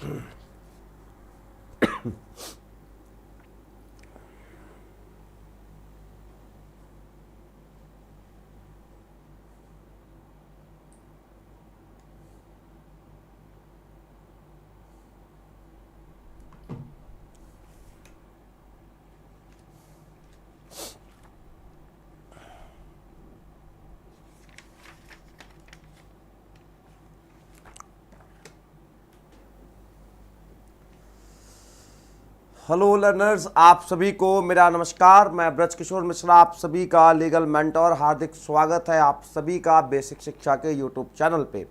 Hello learners, आप सभी को मेरा नमस्कार। मैं ब्रज किशोर मिश्रा आप सभी का लीगल मेंटोर हार्दिक स्वागत है आप सभी का बेसिक शिक्षा के यूट्यूब चैनल पे।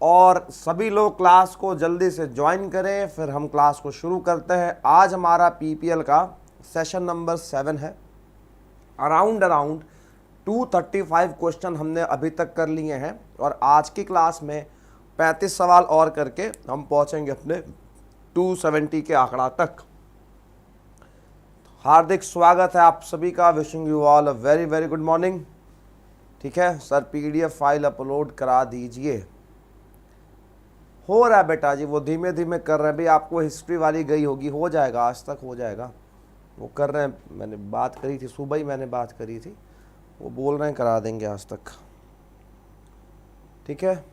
और सभी लोग क्लास को जल्दी से ज्वाइन करें, फिर हम क्लास को शुरू करते हैं। आज हमारा पीपीएल का सेशन नंबर 7 है। अराउंड 235 क्वेश्चन हमने अभी तक कर लिए हैं और आज की क्लास में 35 सवाल और करके हम पहुंचेंगे अपने 270 के आंकड़ा तक। हार्दिक स्वागत है आप सभी का। Wishing you all a very very good morning. ठीक है सर, पीडीएफ फाइल अपलोड करा दीजिए। हो रहा है बेटा जी, वो धीमे धीमे कर रहे हैं। भाई आपको हिस्ट्री वाली गई होगी, हो जाएगा, आज तक हो जाएगा। वो कर रहे हैं, मैंने बात करी थी सुबह ही, मैंने बात करी थी, वो बोल रहे हैं करा देंगे आज तक। ठीक है,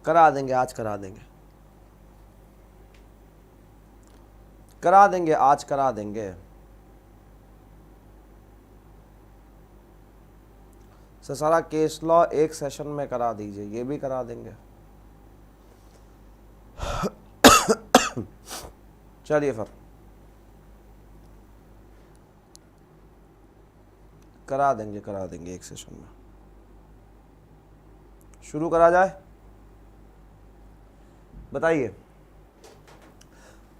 करा देंगे, आज करा देंगे, करा देंगे, आज करा देंगे। सर सारा केस लॉ एक सेशन में करा दीजिए, ये भी करा देंगे। चलिए फिर करा देंगे एक सेशन में। शुरू करा जाए, बताइए।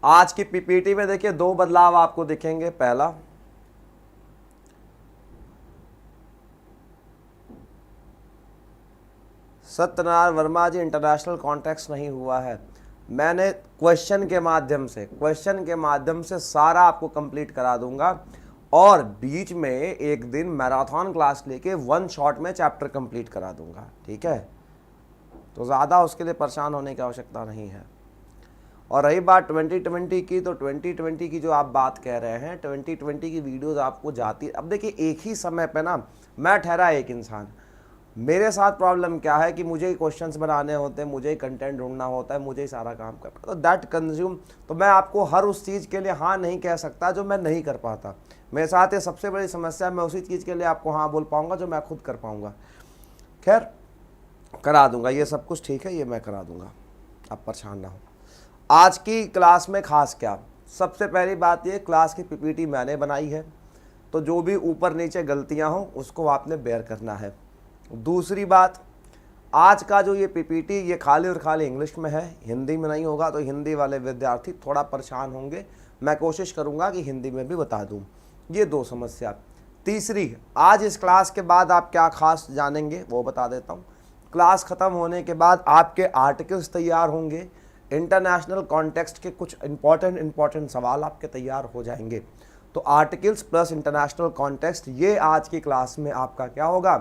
आज की पीपीटी में देखिए 2 बदलाव आपको दिखेंगे। पहला, सत्यनारायण वर्मा जी इंटरनेशनल कॉन्टेक्स्ट नहीं हुआ है। मैंने क्वेश्चन के माध्यम से सारा आपको कंप्लीट करा दूंगा और बीच में एक दिन मैराथन क्लास लेके 1 शॉट में चैप्टर कंप्लीट करा दूंगा। ठीक है, तो ज़्यादा उसके लिए परेशान होने की आवश्यकता नहीं है। और रही बात 2020 की, तो 2020 की जो आप बात कह रहे हैं, 2020 की वीडियोस आपको जाती। अब देखिए एक ही समय पे ना मैं ठहरा एक इंसान, मेरे साथ प्रॉब्लम क्या है कि मुझे ही क्वेश्चंस बनाने होते हैं, मुझे ही कंटेंट ढूंढना होता है, मुझे ही सारा काम करना, तो दैट कंज्यूम। तो मैं आपको हर उस चीज़ के लिए हाँ नहीं कह सकता जो मैं नहीं कर पाता। मेरे साथ ये सबसे बड़ी समस्या, मैं उसी चीज़ के लिए आपको हाँ बोल पाऊँगा जो मैं खुद कर पाऊँगा। खैर करा दूँगा, ये सब कुछ ठीक है, ये मैं करा दूँगा, आप परेशान ना हो। आज की क्लास में खास क्या, सबसे पहली बात ये, क्लास की पीपीटी मैंने बनाई है, तो जो भी ऊपर नीचे गलतियां हों उसको आपने बेयर करना है। दूसरी बात, आज का जो ये पीपीटी ये खाली और खाली इंग्लिश में है, हिंदी में नहीं होगा, तो हिंदी वाले विद्यार्थी थोड़ा परेशान होंगे। मैं कोशिश करूंगा कि हिंदी में भी बता दूं। ये 2 समस्या। तीसरी, आज इस क्लास के बाद आप क्या खास जानेंगे वो बता देता हूँ। क्लास ख़त्म होने के बाद आपके आर्टिकल्स तैयार होंगे, इंटरनेशनल कॉन्टेक्स्ट के कुछ इंपॉर्टेंट सवाल आपके तैयार हो जाएंगे। तो आर्टिकल्स प्लस इंटरनेशनल कॉन्टेक्स्ट, ये आज की क्लास में आपका क्या होगा,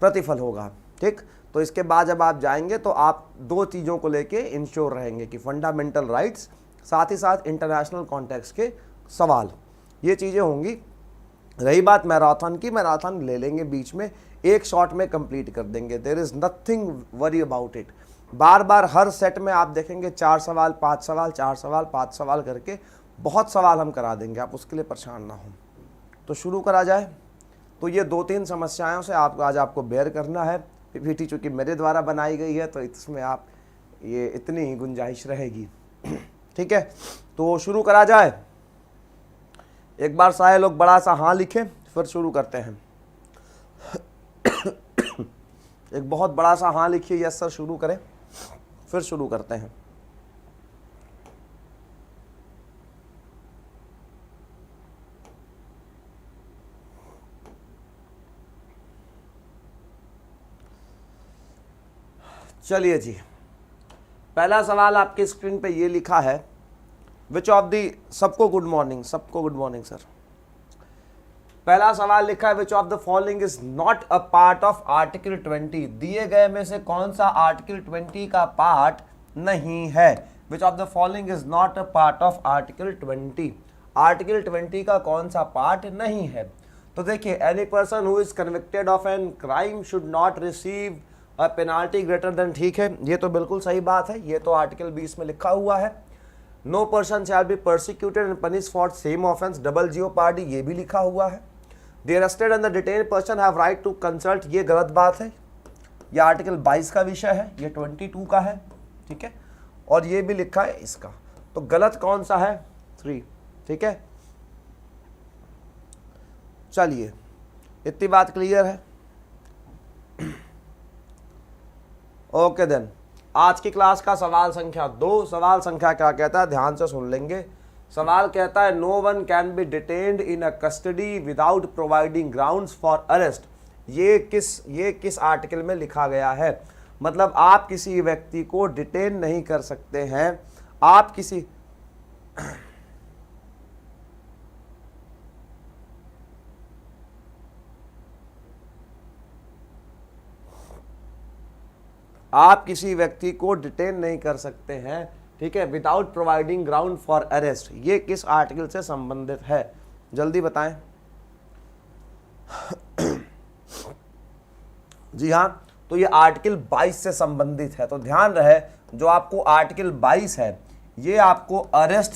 प्रतिफल होगा। ठीक, तो इसके बाद जब आप जाएंगे तो आप 2 चीज़ों को लेके इंश्योर रहेंगे कि फंडामेंटल राइट्स, साथ ही साथ इंटरनेशनल कॉन्टेक्स्ट के सवाल, ये चीज़ें होंगी। रही बात मैराथन की, मैराथन ले लेंगे बीच में, एक शॉट में कंप्लीट कर देंगे। There is nothing worry about it. बार बार हर सेट में आप देखेंगे 4 सवाल 5 सवाल, 4 सवाल 5 सवाल करके बहुत सवाल हम करा देंगे, आप उसके लिए परेशान ना हो। तो शुरू करा जाए। तो ये 2-3 समस्याओं से आप आज आपको बेयर करना है। पीपीटी चूँकि मेरे द्वारा बनाई गई है तो इसमें आप ये इतनी ही गुंजाइश रहेगी। ठीक है, तो शुरू करा जाए। एक बार सारे लोग बड़ा सा हाँ लिखें, फिर शुरू करते हैं। एक बहुत बड़ा सा हाँ लिखिए, यस सर शुरू करें, फिर शुरू करते हैं। चलिए जी, पहला सवाल आपके स्क्रीन पे ये लिखा है, विच ऑफ दी, सबको गुड मॉर्निंग, सबको गुड मॉर्निंग सर। पहला सवाल लिखा है, which of the following is not a part of article 20। दिए गए में से कौन सा आर्टिकल 20 का पार्ट नहीं है। Which of the following is not a part of article 20। Article 20 का कौन सा पार्ट नहीं है? तो देखिए, any person who is convicted of an crime should not receive a penalty greater than, ठीक है, ये तो बिल्कुल सही बात है, ये तो आर्टिकल 20 में लिखा हुआ है। No person shall be prosecuted and punish for same offence, double jeopardy, ये भी लिखा हुआ है। The arrested and the detain person have right to consult, ये गलत बात है, ये आर्टिकल 22 का विषय है, ये 22 का है, ठीक है, और ये भी लिखा है इसका, तो गलत कौन सा है? 3, ठीक है। चलिए, इतनी बात क्लियर है। ओके देन, आज की क्लास का सवाल संख्या 2, सवाल संख्या क्या कहता है, ध्यान से सुन लेंगे। सवाल कहता है, no one can be detained in a custody without providing grounds for arrest. ये किस आर्टिकल में लिखा गया है? मतलब आप किसी व्यक्ति को डिटेन नहीं कर सकते हैं, आप किसी व्यक्ति को डिटेन नहीं कर सकते हैं, ठीक है, without providing ground for arrest. ये किस आर्टिकल से संबंधित है? जल्दी बताएं। जी हाँ, तो ये आर्टिकल 22 से संबंधित है। तो ध्यान रहे, जो आपको आर्टिकल 22 है, ये आपको अरेस्ट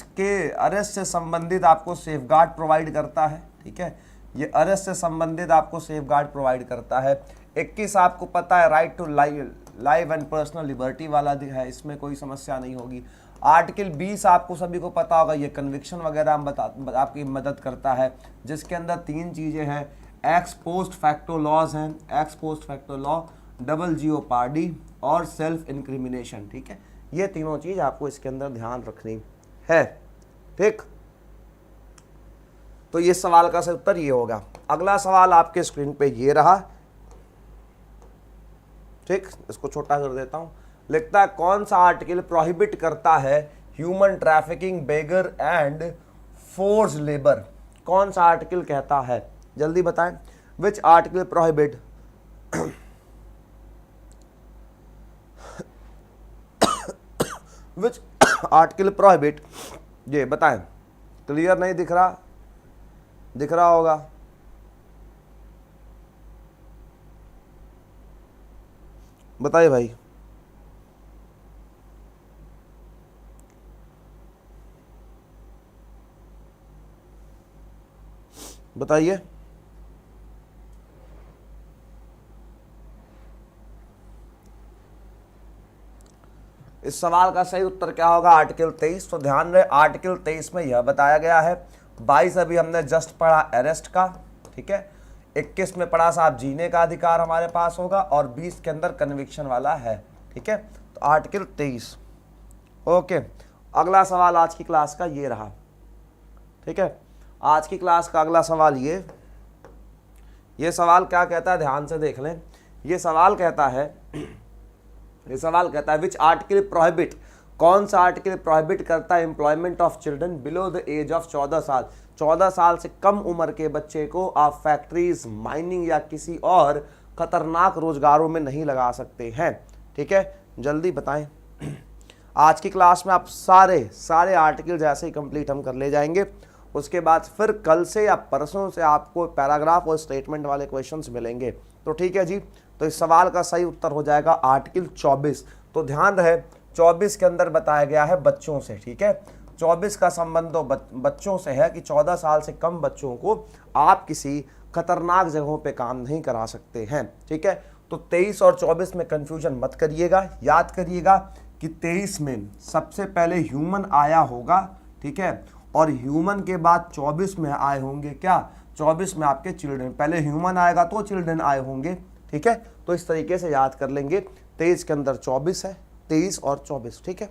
से संबंधित आपको सेफगार्ड प्रोवाइड करता है, ठीक है, ये अरेस्ट से संबंधित आपको सेफगार्ड प्रोवाइड करता है। 21 आपको पता है, right to life and personal liberty वाला है, इसमें कोई समस्या नहीं होगी। आर्टिकल 20 आपको सभी को पता होगा, ये कन्विक्शन वगैरह आपकी मदद करता है, जिसके अंदर 3 चीज़ें हैं, एक्स पोस्ट फैक्टो लॉज हैं, x post facto law, double jeopardy और सेल्फ इंक्रिमिनेशन, ठीक है, ये तीनों चीज आपको इसके अंदर ध्यान रखनी है, ठीक। तो ये सवाल का सही उत्तर ये होगा। अगला सवाल आपके स्क्रीन पे ये रहा, ठीक, इसको छोटा कर देता हूं। लिखता है, कौन सा आर्टिकल प्रोहिबिट करता है human trafficking, beggar and force labour? कौन सा आर्टिकल कहता है? जल्दी बताएं। Which article prohibit which article prohibit, ये बताएं। क्लियर नहीं दिख रहा होगा। बताइए भाई। बताइए। इस सवाल का सही उत्तर क्या होगा? आर्टिकल 23। तो ध्यान रहे, आर्टिकल 23 में यह बताया गया है। 22 अभी हमने जस्ट पढ़ा अरेस्ट का, ठीक है। 21 में पढ़ा साहब जीने का अधिकार हमारे पास होगा, और 20 के अंदर कन्विक्शन वाला है, ठीक है। तो आर्टिकल 23, ओके। अगला सवाल आज की क्लास का ये रहा, ठीक है। आज की क्लास का अगला सवाल ये सवाल क्या कहता है, ध्यान से देख लें। ये सवाल कहता है विच आर्टिकल प्रोहिबिट, कौन सा आर्टिकल प्रोहिबिट करता है employment of children below the age of 14 साल। 14 साल से कम उम्र के बच्चे को आप फैक्ट्रीज, माइनिंग या किसी और खतरनाक रोजगारों में नहीं लगा सकते हैं, ठीक है। जल्दी बताएं। आज की क्लास में आप सारे आर्टिकल जैसे ही कंप्लीट हम कर ले जाएंगे। उसके बाद फिर कल से या परसों से आपको पैराग्राफ और स्टेटमेंट वाले क्वेश्चंस मिलेंगे, तो ठीक है जी। तो इस सवाल का सही उत्तर हो जाएगा आर्टिकल 24। तो ध्यान रहे, 24 के अंदर बताया गया है बच्चों से, ठीक है। 24 का संबंध तो बच्चों से है कि 14 साल से कम बच्चों को आप किसी खतरनाक जगहों पे काम नहीं करा सकते हैं, ठीक है। तो 23 और 24 में कंफ्यूजन मत करिएगा। याद करिएगा कि 23 में सबसे पहले ह्यूमन आया होगा, ठीक है, और ह्यूमन के बाद 24 में आए होंगे क्या, 24 में आपके चिल्ड्रन। पहले ह्यूमन आएगा तो चिल्ड्रन आए होंगे, ठीक है। तो इस तरीके से याद कर लेंगे। 23 के अंदर 24 है, 23 और 24, ठीक है।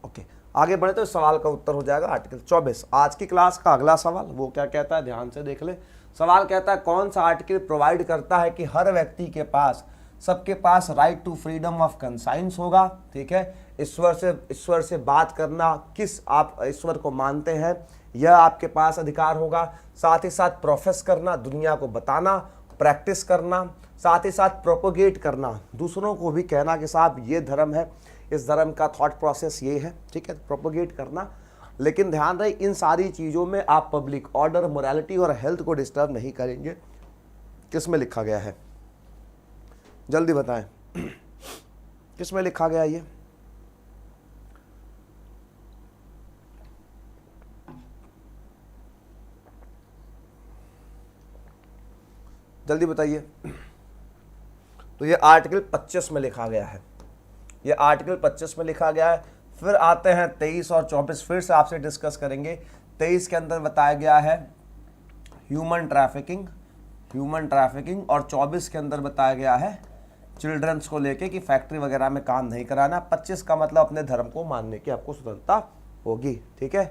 ओके, आगे बढ़े तो इस सवाल का उत्तर हो जाएगा आर्टिकल 24। आज की क्लास का अगला सवाल वो क्या कहता है, ध्यान से देख ले। सवाल कहता है, कौन सा आर्टिकल प्रोवाइड करता है कि हर व्यक्ति के पास, सबके पास right to freedom of conscience होगा, ठीक है। ईश्वर से बात करना, किस आप ईश्वर को मानते हैं, यह आपके पास अधिकार होगा। साथ ही साथ प्रोफेस करना, दुनिया को बताना, प्रैक्टिस करना, साथ ही साथ प्रोपोगेट करना, दूसरों को भी कहना कि साहब ये धर्म है, इस धर्म का थॉट प्रोसेस ये है, ठीक है, प्रोपोगेट करना। लेकिन ध्यान रहे इन सारी चीज़ों में आप पब्लिक ऑर्डर, मोरालिटी और हेल्थ को डिस्टर्ब नहीं करेंगे। किस में लिखा गया है, जल्दी बताएं, किस में लिखा गया ये? जल्दी बताइए। तो ये आर्टिकल 25 में लिखा गया है, ये आर्टिकल 25 में लिखा गया है। फिर आते हैं 23 और 24, फिर से आपसे डिस्कस करेंगे। 23 के अंदर बताया गया है ह्यूमन ट्रैफिकिंग, और 24 के अंदर बताया गया है चिल्ड्रंस को लेके कि फैक्ट्री वगैरह में काम नहीं कराना। 25 का मतलब अपने धर्म को मानने की आपको स्वतंत्रता होगी, ठीक है।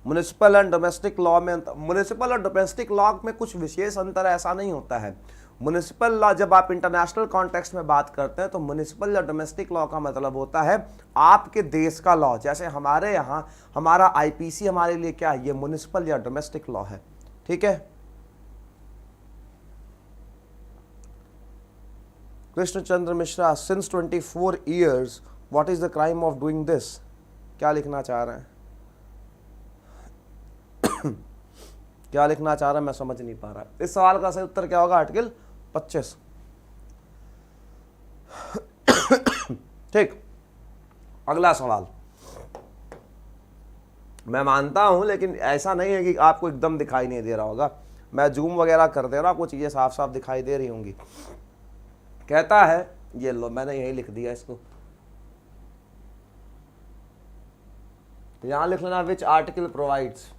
म्युनिसिपल एंड डोमेस्टिक लॉ में, म्युनिसिपल और डोमेस्टिक लॉ में कुछ विशेष अंतर ऐसा नहीं होता है। म्युनिसिपल लॉ जब आप इंटरनेशनल कॉन्टेक्स्ट में बात करते हैं तो म्युनिसिपल या डोमेस्टिक लॉ का मतलब होता है आपके देश का लॉ। जैसे हमारे यहाँ हमारा आईपीसी हमारे लिए क्या है, ये म्युनिसिपल या डोमेस्टिक लॉ है, ठीक है। Krishnachandra Mishra, since 24 years what is the crime of doing this? क्या लिखना चाह रहे हैं, क्या लिखना चाह रहा है, मैं समझ नहीं पा रहा। इस सवाल का सही उत्तर क्या होगा? आर्टिकल 25, ठीक। अगला सवाल, मैं मानता हूं लेकिन ऐसा नहीं है कि आपको एकदम दिखाई नहीं दे रहा होगा, मैं जूम वगैरह कर दे रहा, कुछ चीजें साफ साफ दिखाई दे रही होंगी। कहता है, ये लो मैंने यही लिख दिया इसको, यहां लिख लेना विच आर्टिकल प्रोवाइड्स,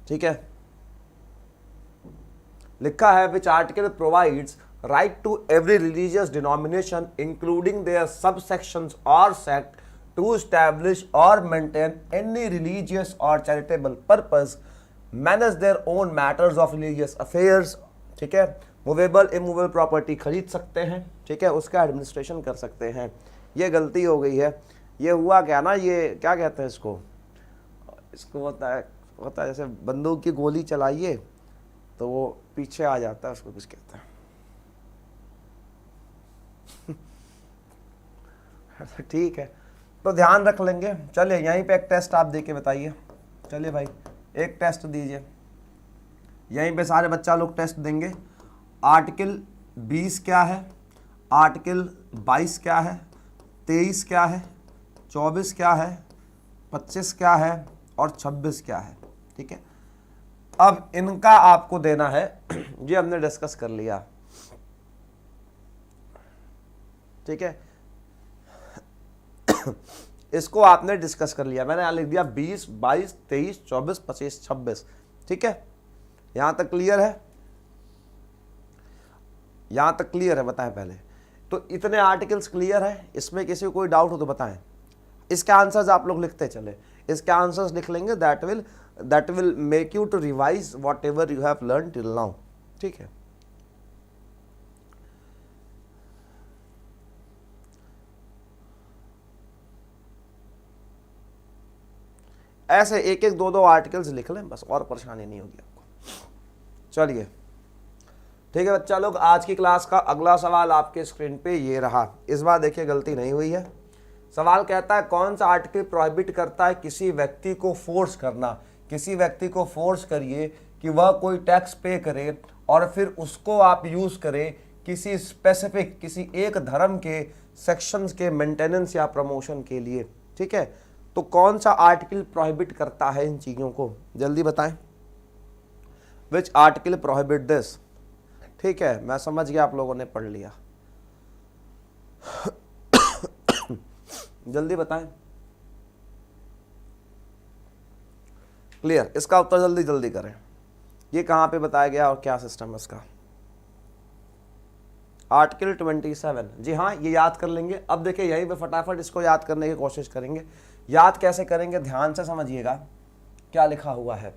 ठीक है। लिखा है which article provides right to every religious denomination including their subsections or sect to establish or maintain any religious or charitable purpose, manage their own matters of religious affairs, ठीक है। Movable immovable property खरीद सकते हैं, ठीक है, उसका administration कर सकते हैं। ये गलती हो गई है। ये हुआ क्या ना, ये क्या कहते हैं इसको होता है जैसे बंदूक की गोली चलाइए तो वो पीछे आ जाता है, उसको कुछ कहते हैं। ठीक है, तो ध्यान रख लेंगे। चलिए यहीं पे एक टेस्ट आप दे के बताइए। चलिए भाई एक टेस्ट दीजिए, यहीं पे सारे बच्चा लोग टेस्ट देंगे। आर्टिकल 20 क्या है, आर्टिकल 22 क्या है, 23 क्या है, 24 क्या है, 25 क्या है और 26 क्या है, ठीक है। अब इनका आपको देना है, ये हमने डिस्कस कर लिया, ठीक है। इसको आपने डिस्कस कर लिया, मैंने यहां लिख दिया 20, 22, 23, 24, 25, 26, ठीक है। यहां तक क्लियर है, यहां तक क्लियर है, बताएं पहले। तो इतने आर्टिकल्स क्लियर है, इसमें किसी को कोई डाउट हो तो बताएं। इसके आंसर्स आप लोग लिखते चले, इसके आंसर्स लिख लेंगे, that will make you to revise whatever you have learn till now, ठीक है। ऐसे एक एक दो आर्टिकल्स लिख लें बस, और परेशानी नहीं होगी आपको। चलिए ठीक है बच्चा लोग, आज की क्लास का अगला सवाल आपके स्क्रीन पे ये रहा। इस बार देखिए गलती नहीं हुई है। सवाल कहता है कौन सा आर्टिकल प्रोहिबिट करता है किसी व्यक्ति को फोर्स करना, किसी व्यक्ति को फोर्स करिए कि वह कोई टैक्स पे करे और फिर उसको आप यूज करें किसी स्पेसिफिक, किसी एक धर्म के सेक्शंस के मेंटेनेंस या प्रमोशन के लिए, ठीक है। तो कौन सा आर्टिकल प्रोहिबिट करता है इन चीजों को, जल्दी बताएं। विच आर्टिकल प्रोहिबिट दिस, ठीक है, मैं समझ गया, आप लोगों ने पढ़ लिया। जल्दी बताएं। क्लियर, इसका उत्तर जल्दी जल्दी करें। ये कहां पे बताया गया और क्या सिस्टम है इसका। आर्टिकल 27, जी हाँ, ये याद कर लेंगे। अब देखिए यहीं पे फटाफट इसको याद करने की कोशिश करेंगे। याद कैसे करेंगे, ध्यान से समझिएगा क्या लिखा हुआ है।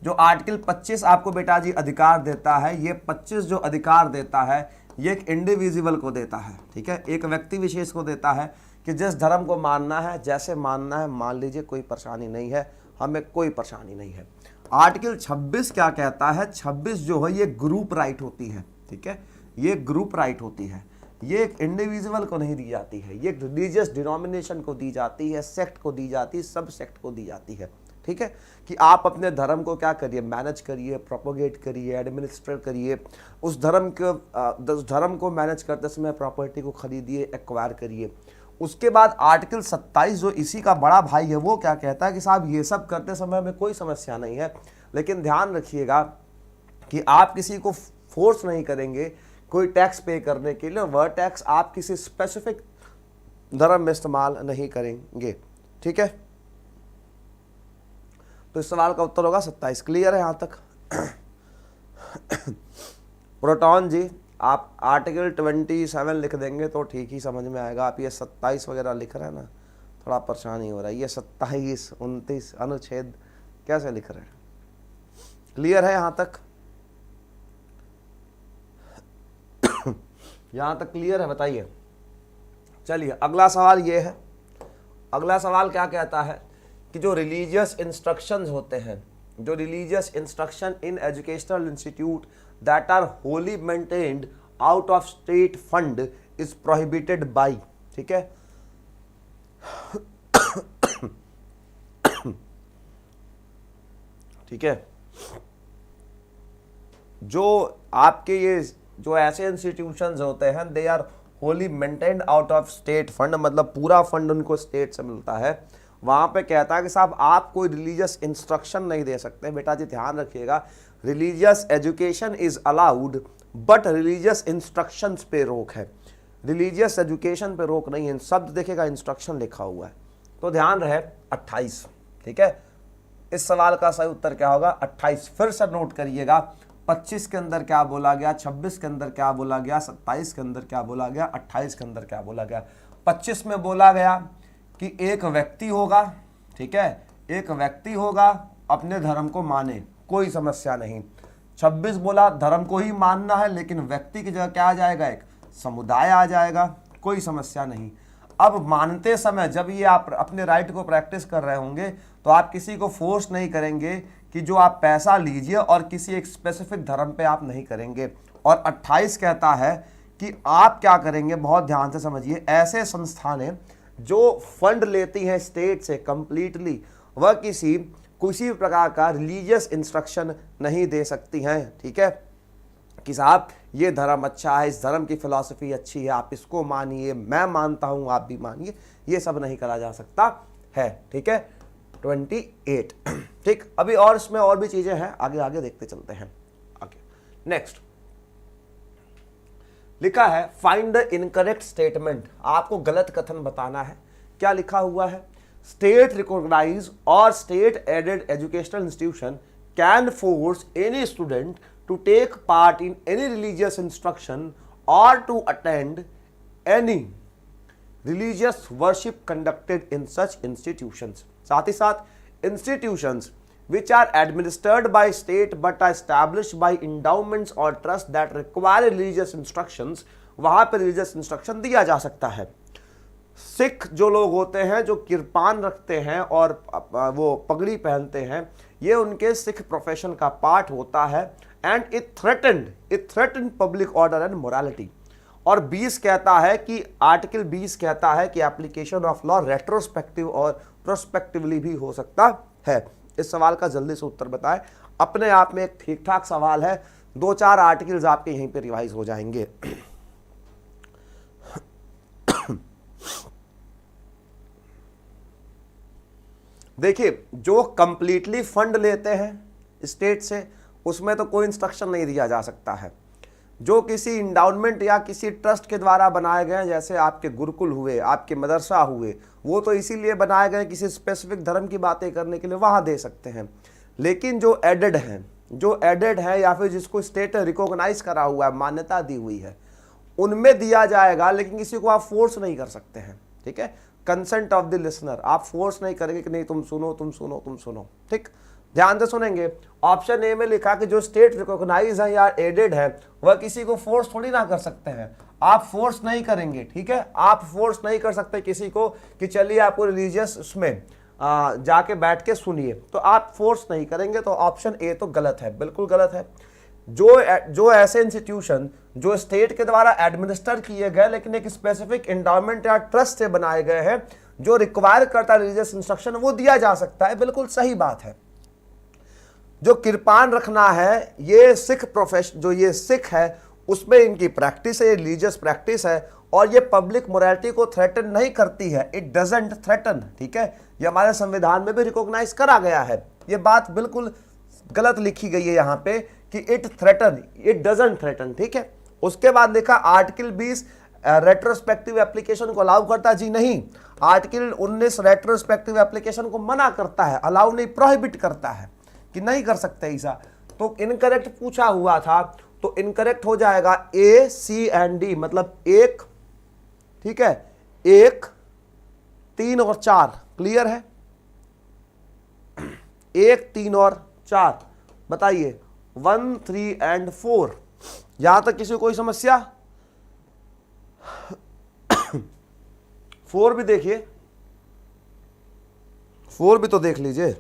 जो आर्टिकल 25 आपको बेटा जी अधिकार देता है, ये 25 जो अधिकार देता है ये एक इंडिविजुअल को देता है, ठीक है, एक व्यक्ति विशेष को देता है कि जिस धर्म को मानना है, जैसे मानना है मान लीजिए, कोई परेशानी नहीं है, हमें कोई परेशानी नहीं है। आर्टिकल 26 क्या कहता है? 26 जो है ये ग्रुप राइट होती है, ठीक है, ये ग्रुप राइट होती है, ये एक इंडिविजुअल को नहीं दी जाती है, ये रिलीजियस डिनोमिनेशन को दी जाती है, सेक्ट को दी जाती है, सब सेक्ट को दी जाती है, ठीक है, कि आप अपने धर्म को क्या करिए, मैनेज करिए, प्रोपोगेट करिए, एडमिनिस्ट्रेट करिए, उस धर्म को मैनेज करते समय प्रॉपर्टी को खरीदिए, एक्वायर करिए। उसके बाद आर्टिकल 27 जो इसी का बड़ा भाई है, वो क्या कहता है कि साहब ये सब करते समय में कोई समस्या नहीं है, लेकिन ध्यान रखिएगा कि आप किसी को फोर्स नहीं करेंगे कोई टैक्स पे करने के लिए, वह टैक्स आप किसी स्पेसिफिक धर्म में इस्तेमाल नहीं करेंगे, ठीक है। तो इस सवाल का उत्तर होगा 27। क्लियर है यहाँ तक? प्रोटॉन जी, आप आर्टिकल 27 लिख देंगे तो ठीक ही समझ में आएगा। आप ये 27 वगैरह लिख रहे हैं ना, थोड़ा परेशानी हो रहा है। ये 27, 29 अनुच्छेद कैसे लिख रहे हैं? क्लियर है यहाँ तक? यहाँ तक क्लियर है? बताइए। चलिए अगला सवाल ये है। अगला सवाल क्या कहता है कि जो रिलीजियस इंस्ट्रक्शंस होते हैं, जो religious instruction in educational institute that are wholly maintained out of state fund is prohibited by, ठीक है, ठीक है, जो आपके ये जो ऐसे इंस्टीट्यूशंस होते हैं they are wholly maintained out of state fund, मतलब पूरा फंड उनको स्टेट से मिलता है। वहां पे कहता है कि साहब आप कोई रिलीजियस इंस्ट्रक्शन नहीं दे सकते। बेटा जी ध्यान रखिएगा, religious education is allowed but religious instructions पे रोक है। रिलीजियस एजुकेशन पे रोक नहीं है। शब्द देखेगा इंस्ट्रक्शन लिखा हुआ है, तो ध्यान रहे 28, ठीक है। इस सवाल का सही उत्तर क्या होगा? 28। फिर से नोट करिएगा, 25 के अंदर क्या बोला गया, 26 के अंदर क्या बोला गया, 27 के अंदर क्या बोला गया, 28 के अंदर क्या बोला गया। 25 में बोला गया कि एक व्यक्ति होगा, ठीक है, एक व्यक्ति होगा, अपने धर्म को माने, कोई समस्या नहीं। 26 बोला धर्म को ही मानना है, लेकिन व्यक्ति की जगह क्या आ जाएगा, एक समुदाय आ जाएगा, कोई समस्या नहीं। अब मानते समय जब ये आप अपने राइट को प्रैक्टिस कर रहे होंगे तो आप किसी को फोर्स नहीं करेंगे कि जो आप पैसा लीजिए, और किसी एक स्पेसिफिक धर्म पे आप नहीं करेंगे। और 28 कहता है कि आप क्या करेंगे, बहुत ध्यान से समझिए, ऐसे संस्थानें जो फंड लेती हैं स्टेट से कंप्लीटली, वह किसी प्रकार का रिलीजियस इंस्ट्रक्शन नहीं दे सकती हैं, ठीक है, कि साहब ये धर्म अच्छा है, इस धर्म की फिलॉसफी अच्छी है, आप इसको मानिए, मैं मानता हूं आप भी मानिए, ये सब नहीं करा जा सकता है, ठीक है। 28, ठीक। अभी और इसमें और भी चीजें हैं, आगे आगे देखते चलते हैं आगे। नेक्स्ट लिखा है फाइंड द इनकरेक्ट स्टेटमेंट। आपको गलत कथन बताना है। क्या लिखा हुआ है? स्टेट रिकॉग्नाइज और state aided educational institution can force any student to take part in any religious instruction or to attend any religious worship conducted in such institutions। साथ ही साथ institutions which are administered by state but are established by endowments or trusts that require religious instructions, वहां पर religious instruction दिया जा सकता है। सिख जो लोग होते हैं, जो किरपान रखते हैं और वो पगड़ी पहनते हैं, ये उनके सिख प्रोफेशन का पार्ट होता है। And it threaten public order and morality. और 20 कहता है कि आर्टिकल 20 कहता है कि एप्लीकेशन ऑफ लॉ रेट्रोस्पेक्टिव और प्रोस्पेक्टिवली भी हो सकता है। इस सवाल का जल्दी से उत्तर बताएं। अपने आप में एक ठीक ठाक सवाल है, 2-4 आर्टिकल्स आपके यहीं पे रिवाइज हो जाएंगे। देखिए, जो कंप्लीटली फंड लेते हैं स्टेट से, उसमें तो कोई इंस्ट्रक्शन नहीं दिया जा सकता है। जो किसी इंडाउनमेंट या किसी ट्रस्ट के द्वारा बनाए गए, जैसे आपके गुरुकुल हुए, आपके मदरसा हुए, वो तो इसीलिए बनाए गए किसी स्पेसिफिक धर्म की बातें करने के लिए, वहां दे सकते हैं। लेकिन जो एडेड है या फिर जिसको स्टेट रिकॉग्नाइज करा हुआ है, मान्यता दी हुई है, उनमें दिया जाएगा, लेकिन किसी को आप फोर्स नहीं कर सकते हैं, ठीक है। कंसेंट ऑफ द लिसनर, आप फोर्स नहीं करेंगे कि नहीं तुम सुनो, ठीक। ध्यान से सुनेंगे। ऑप्शन ए में लिखा कि जो स्टेट रिकॉग्नाइज है या एडेड है, वह किसी को फोर्स थोड़ी ना कर सकते हैं। आप फोर्स नहीं करेंगे, ठीक है, आप फोर्स नहीं कर सकते किसी को कि चलिए आपको रिलीजियस उसमें जाके बैठ के सुनिए, तो आप फोर्स नहीं करेंगे। तो ऑप्शन ए तो गलत है, बिल्कुल गलत है। जो ऐसे इंस्टीट्यूशन जो स्टेट के द्वारा एडमिनिस्टर किए गए लेकिन एक स्पेसिफिक एंडाउमेंट या ट्रस्ट से बनाए गए हैं जो रिक्वायर करता है रिलीजियस इंस्ट्रक्शन, वो दिया जा सकता है, बिल्कुल सही बात है। जो किरपान रखना है ये सिख प्रोफेशन, जो ये सिख है उसमें इनकी प्रैक्टिस है, ये रिलीजियस प्रैक्टिस है और ये पब्लिक मोरालिटी को थ्रेटन नहीं करती है, इट डजंट थ्रेटन, ठीक है, ये हमारे संविधान में भी रिकॉग्नाइज करा गया है। ये बात बिल्कुल गलत लिखी गई है यहाँ पे कि it threaten, it doesn't threaten, ठीक है। उसके बाद लिखा आर्टिकल 20 रेट्रोस्पेक्टिव एप्लीकेशन को अलाउ करता है, जी नहीं, आर्टिकल 19 रेट्रोस्पेक्टिव एप्लीकेशन को मना करता है, अलाउ नहीं, प्रोहिबिट करता है कि नहीं कर सकते ऐसा। तो इनकरेक्ट पूछा हुआ था, तो इनकरेक्ट हो जाएगा ए, सी एंड डी, मतलब 1, ठीक है, 1, 3 और 4, क्लियर है, 1, 3 और 4, बताइए 1, 3 एंड 4। यहां तक किसी को कोई समस्या? 4 भी देखिए, 4 भी तो देख लीजिए।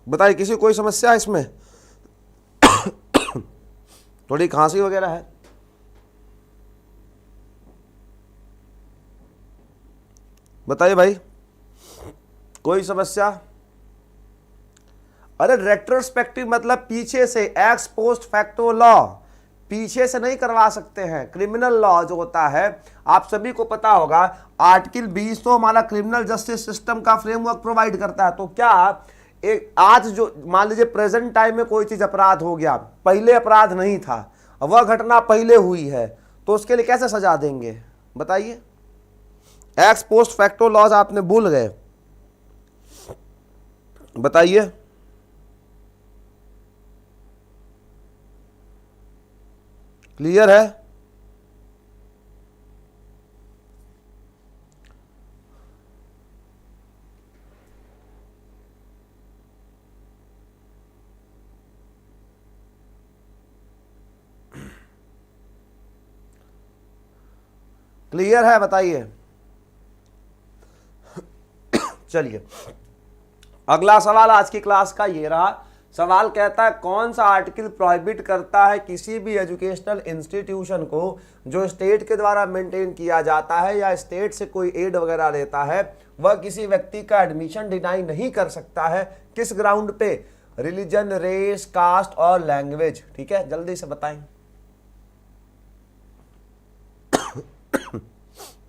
बताइए किसी को कोई समस्या इसमें? थोड़ी खांसी वगैरह है? बताइए भाई, कोई समस्या? अरे रेट्रोस्पेक्टिव मतलब पीछे से, एक्स पोस्ट फैक्टो लॉ, पीछे से नहीं करवा सकते हैं। क्रिमिनल लॉ जो होता है आप सभी को पता होगा, आर्टिकल 20 तो हमारा क्रिमिनल जस्टिस सिस्टम का फ्रेमवर्क प्रोवाइड करता है। तो क्या एक आज जो मान लीजिए प्रेजेंट टाइम में कोई चीज अपराध हो गया, पहले अपराध नहीं था, वह घटना पहले हुई है, तो उसके लिए कैसे सजा देंगे बताइए? एक्स पोस्ट फैक्टो लॉज आपने भूल गए, बताइए। क्लियर है? क्लियर है, बताइए। चलिए अगला सवाल आज की क्लास का ये रहा। सवाल कहता है कौन सा आर्टिकल प्रोहिबिट करता है किसी भी एजुकेशनल इंस्टीट्यूशन को जो स्टेट के द्वारा मेंटेन किया जाता है या स्टेट से कोई एड वगैरह लेता है, वह किसी व्यक्ति का एडमिशन डिनाई नहीं कर सकता है। किस ग्राउंड पे? रिलीजन, रेस, कास्ट और लैंग्वेज, ठीक है, जल्दी से बताएं,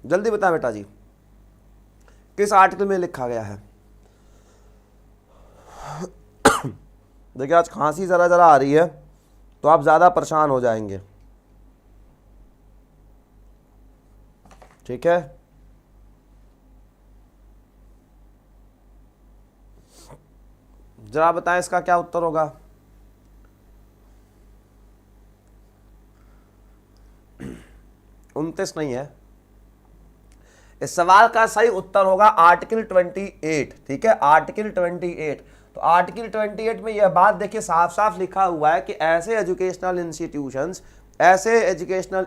जल्दी बताएं बेटा जी, किस आर्टिकल में लिखा गया है? देखिए आज खांसी जरा जरा आ रही है तो आप ज्यादा परेशान हो जाएंगे, ठीक है। जरा बताएं इसका क्या उत्तर होगा? उनतीस नहीं है, इस सवाल का सही उत्तर होगा आर्टिकल 28, ठीक है, आर्टिकल 28। तो आर्टिकल 28 में यह बात देखिए साफ साफ लिखा हुआ है कि ऐसे एजुकेशनल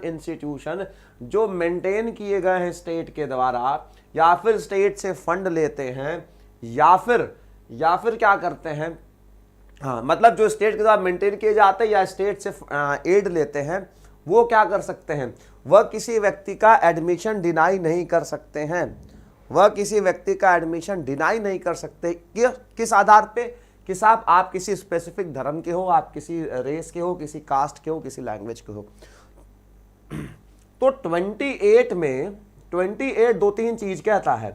इंस्टीट्यूशन जो मेंटेन किए गए हैं स्टेट के द्वारा या फिर स्टेट से फंड लेते हैं या फिर क्या करते हैं, हाँ मतलब जो स्टेट के द्वारा मेंटेन किए जाते हैं या स्टेट से एड लेते हैं, वो क्या कर सकते हैं? वह किसी व्यक्ति का एडमिशन डिनाई नहीं कर सकते हैं, वह किसी व्यक्ति का एडमिशन डिनाई नहीं कर सकते। किस आधार पे? कि साहब आप किसी स्पेसिफिक धर्म के हो, आप किसी रेस के हो, किसी कास्ट के हो, किसी लैंग्वेज के हो। तो 28 में 28 दो तीन चीज कहता है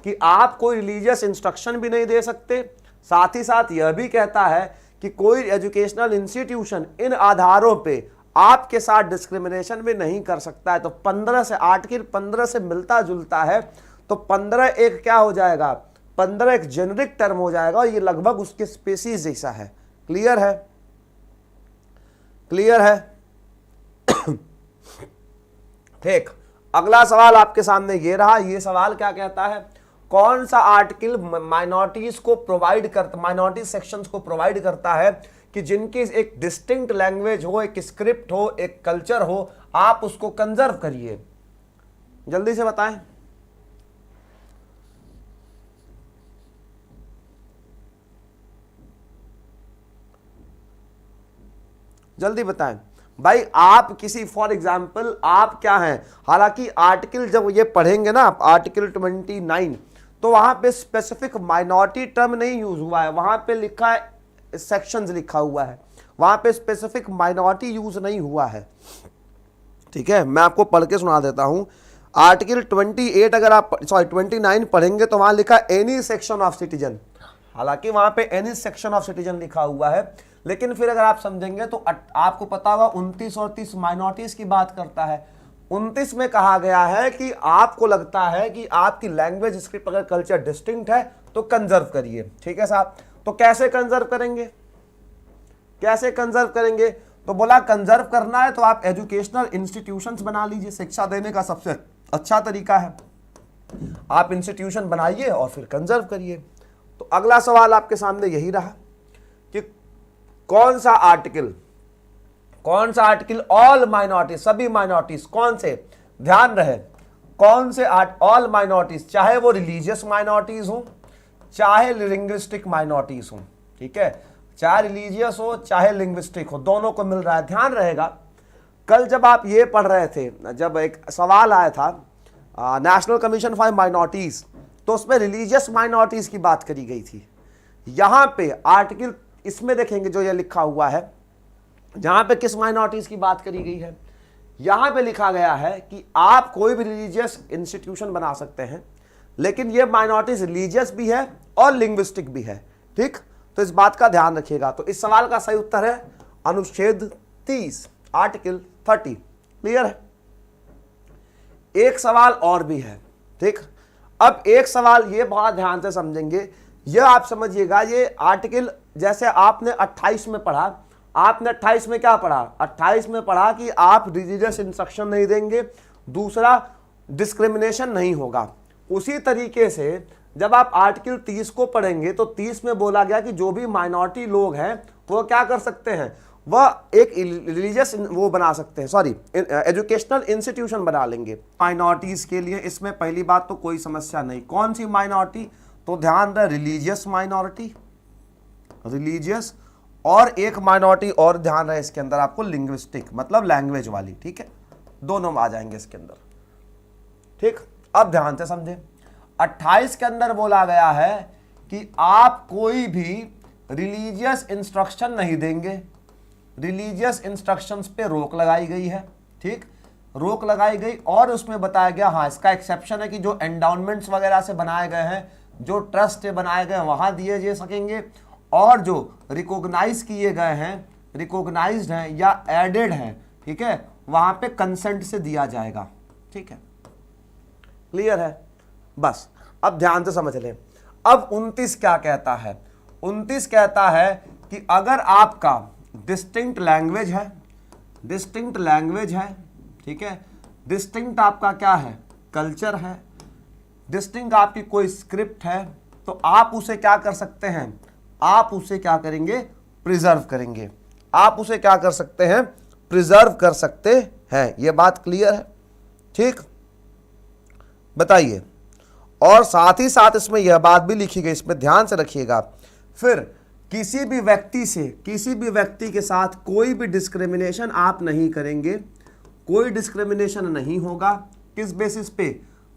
कि आप कोई रिलीजियस इंस्ट्रक्शन भी नहीं दे सकते, साथ ही साथ यह भी कहता है कि कोई एजुकेशनल इंस्टीट्यूशन इन आधारों पे आपके साथ डिस्क्रिमिनेशन भी नहीं कर सकता है। तो 15 से आर्टिकल 15 से मिलता जुलता है, तो 15 एक क्या हो जाएगा? 15 एक जेनरिक टर्म हो जाएगा और ये लगभग उसके स्पेसीज जैसा है। क्लियर है? क्लियर है? ठीक, अगला सवाल आपके सामने ये रहा। ये सवाल क्या कहता है? कौन सा आर्टिकल माइनॉरिटीज को प्रोवाइड करता, माइनॉरिटी सेक्शंस को प्रोवाइड करता है कि जिनकी एक डिस्टिंक्ट लैंग्वेज हो, एक स्क्रिप्ट हो, एक कल्चर हो, आप उसको कंजर्व करिए। जल्दी से बताएं। जल्दी बताएं भाई। आप किसी फॉर एग्जाम्पल आप क्या हैं, हालांकि आर्टिकल जब ये पढ़ेंगे ना आप आर्टिकल 29, तो वहां पे स्पेसिफिक माइनॉरिटी टर्म नहीं यूज हुआ है, वहां पे लिखा है सेक्शंस लिखा हुआ है, वहां पे स्पेसिफिक माइनॉरिटी यूज नहीं हुआ है। ठीक है, मैं आपको पढ़ के सुना देता हूं। आर्टिकल 28 अगर आप 29 पढ़ेंगे तो वहां लिखा एनी सेक्शन ऑफ सिटीजन, हालांकि वहां पे एनी सेक्शन ऑफ सिटीजन लिखा हुआ है, लेकिन फिर अगर आप समझेंगे तो आपको पता होगा 29 और 30 माइनॉरिटीज की बात करता है। 29 में कहा गया है कि आपको लगता है कि आपकी लैंग्वेज स्क्रिप्ट अगर कल्चर डिस्टिंक्ट है तो कंजर्व करिए। ठीक है साहब, तो कैसे कंजर्व करेंगे, कैसे कंजर्व करेंगे? तो बोला कंजर्व करना है तो आप एजुकेशनल इंस्टीट्यूशंस बना लीजिए, शिक्षा देने का सबसे अच्छा तरीका है, आप इंस्टीट्यूशन बनाइए और फिर कंजर्व करिए। तो अगला सवाल आपके सामने यही रहा कि कौन सा आर्टिकल ऑल माइनॉरिटीज, सभी माइनॉरिटीज, कौन से, ध्यान रहे कौन से ऑल माइनॉरिटीज, चाहे वो रिलीजियस माइनॉरिटीज हो चाहे लिंग्विस्टिक माइनॉरिटीज हो, ठीक है, चाहे रिलीजियस हो चाहे लिंग्विस्टिक हो, दोनों को मिल रहा है। ध्यान रहेगा कल जब आप ये पढ़ रहे थे, जब एक सवाल आया था नेशनल कमीशन फॉर माइनॉरिटीज, तो उसमें रिलीजियस माइनॉरिटीज की बात करी गई थी। यहां पे आर्टिकल इसमें देखेंगे जो ये लिखा हुआ है, जहां पे किस माइनॉरिटीज की बात करी गई है, यहां पे लिखा गया है कि आप कोई भी रिलीजियस इंस्टीट्यूशन बना सकते हैं, लेकिन ये माइनॉरिटीज रिलीजियस भी है और लिंग्विस्टिक भी है। ठीक, तो इस बात का ध्यान रखिएगा। तो इस सवाल का सही उत्तर है अनुच्छेद 30 आर्टिकल 30। क्लियर है? एक सवाल और भी है। ठीक, अब एक सवाल ये बहुत ध्यान से समझेंगे, यह आप समझिएगा, ये आर्टिकल जैसे आपने 28 में पढ़ा, आपने 28 में क्या पढ़ा, 28 में पढ़ा कि आप रिलीजियस इंस्ट्रक्शन नहीं देंगे, दूसरा डिस्क्रिमिनेशन नहीं होगा। उसी तरीके से जब आप आर्टिकल 30 को पढ़ेंगे तो 30 में बोला गया कि जो भी माइनॉरिटी लोग हैं वो क्या कर सकते हैं, वह एक रिलीजियस वो बना सकते हैं, सॉरी एजुकेशनल इंस्टीट्यूशन बना लेंगे माइनॉरिटीज के लिए। इसमें पहली बात तो कोई समस्या नहीं। कौन सी माइनॉरिटी? तो ध्यान रहे रिलीजियस माइनॉरिटी, रिलीजियस, और एक माइनॉरिटी और ध्यान रहे इसके अंदर आपको लिंग्विस्टिक, मतलब लैंग्वेज वाली। ठीक है, दोनों आ जाएंगे इसके अंदर। ठीक, अब ध्यान से समझे, 28 के अंदर बोला गया है कि आप कोई भी रिलीजियस इंस्ट्रक्शन नहीं देंगे, रिलीजियस इंस्ट्रक्शंस पे रोक लगाई गई है। ठीक, रोक लगाई गई, और उसमें बताया गया, हाँ इसका एक्सेप्शन है कि जो एंडाउनमेंट्स वगैरह से बनाए गए हैं, जो ट्रस्ट से बनाए गए हैं वहां दिए जा सकेंगे, और जो रिकॉग्नाइज किए गए हैं, रिकॉग्नाइज्ड हैं या एडेड हैं, ठीक है, वहां पे कंसेंट से दिया जाएगा। ठीक है, क्लियर है? बस अब ध्यान से समझ लें। अब 29 क्या कहता है? 29 कहता है कि अगर आपका डिस्टिंक्ट लैंग्वेज है, डिस्टिंक्ट लैंग्वेज है, ठीक है, डिस्टिंक्ट आपका क्या है, कल्चर है, डिस्टिंक्ट आपकी कोई स्क्रिप्ट है, तो आप उसे क्या कर सकते हैं, आप उसे क्या करेंगे, प्रिजर्व करेंगे। आप उसे क्या कर सकते हैं, प्रिजर्व कर सकते हैं। यह बात क्लियर है? ठीक, बताइए। और साथ ही साथ इसमें यह बात भी लिखी गई, इसमें ध्यान से रखिएगा, फिर किसी भी व्यक्ति से, किसी भी व्यक्ति के साथ कोई भी डिस्क्रिमिनेशन आप नहीं करेंगे, कोई डिस्क्रिमिनेशन नहीं होगा। किस बेसिस पे?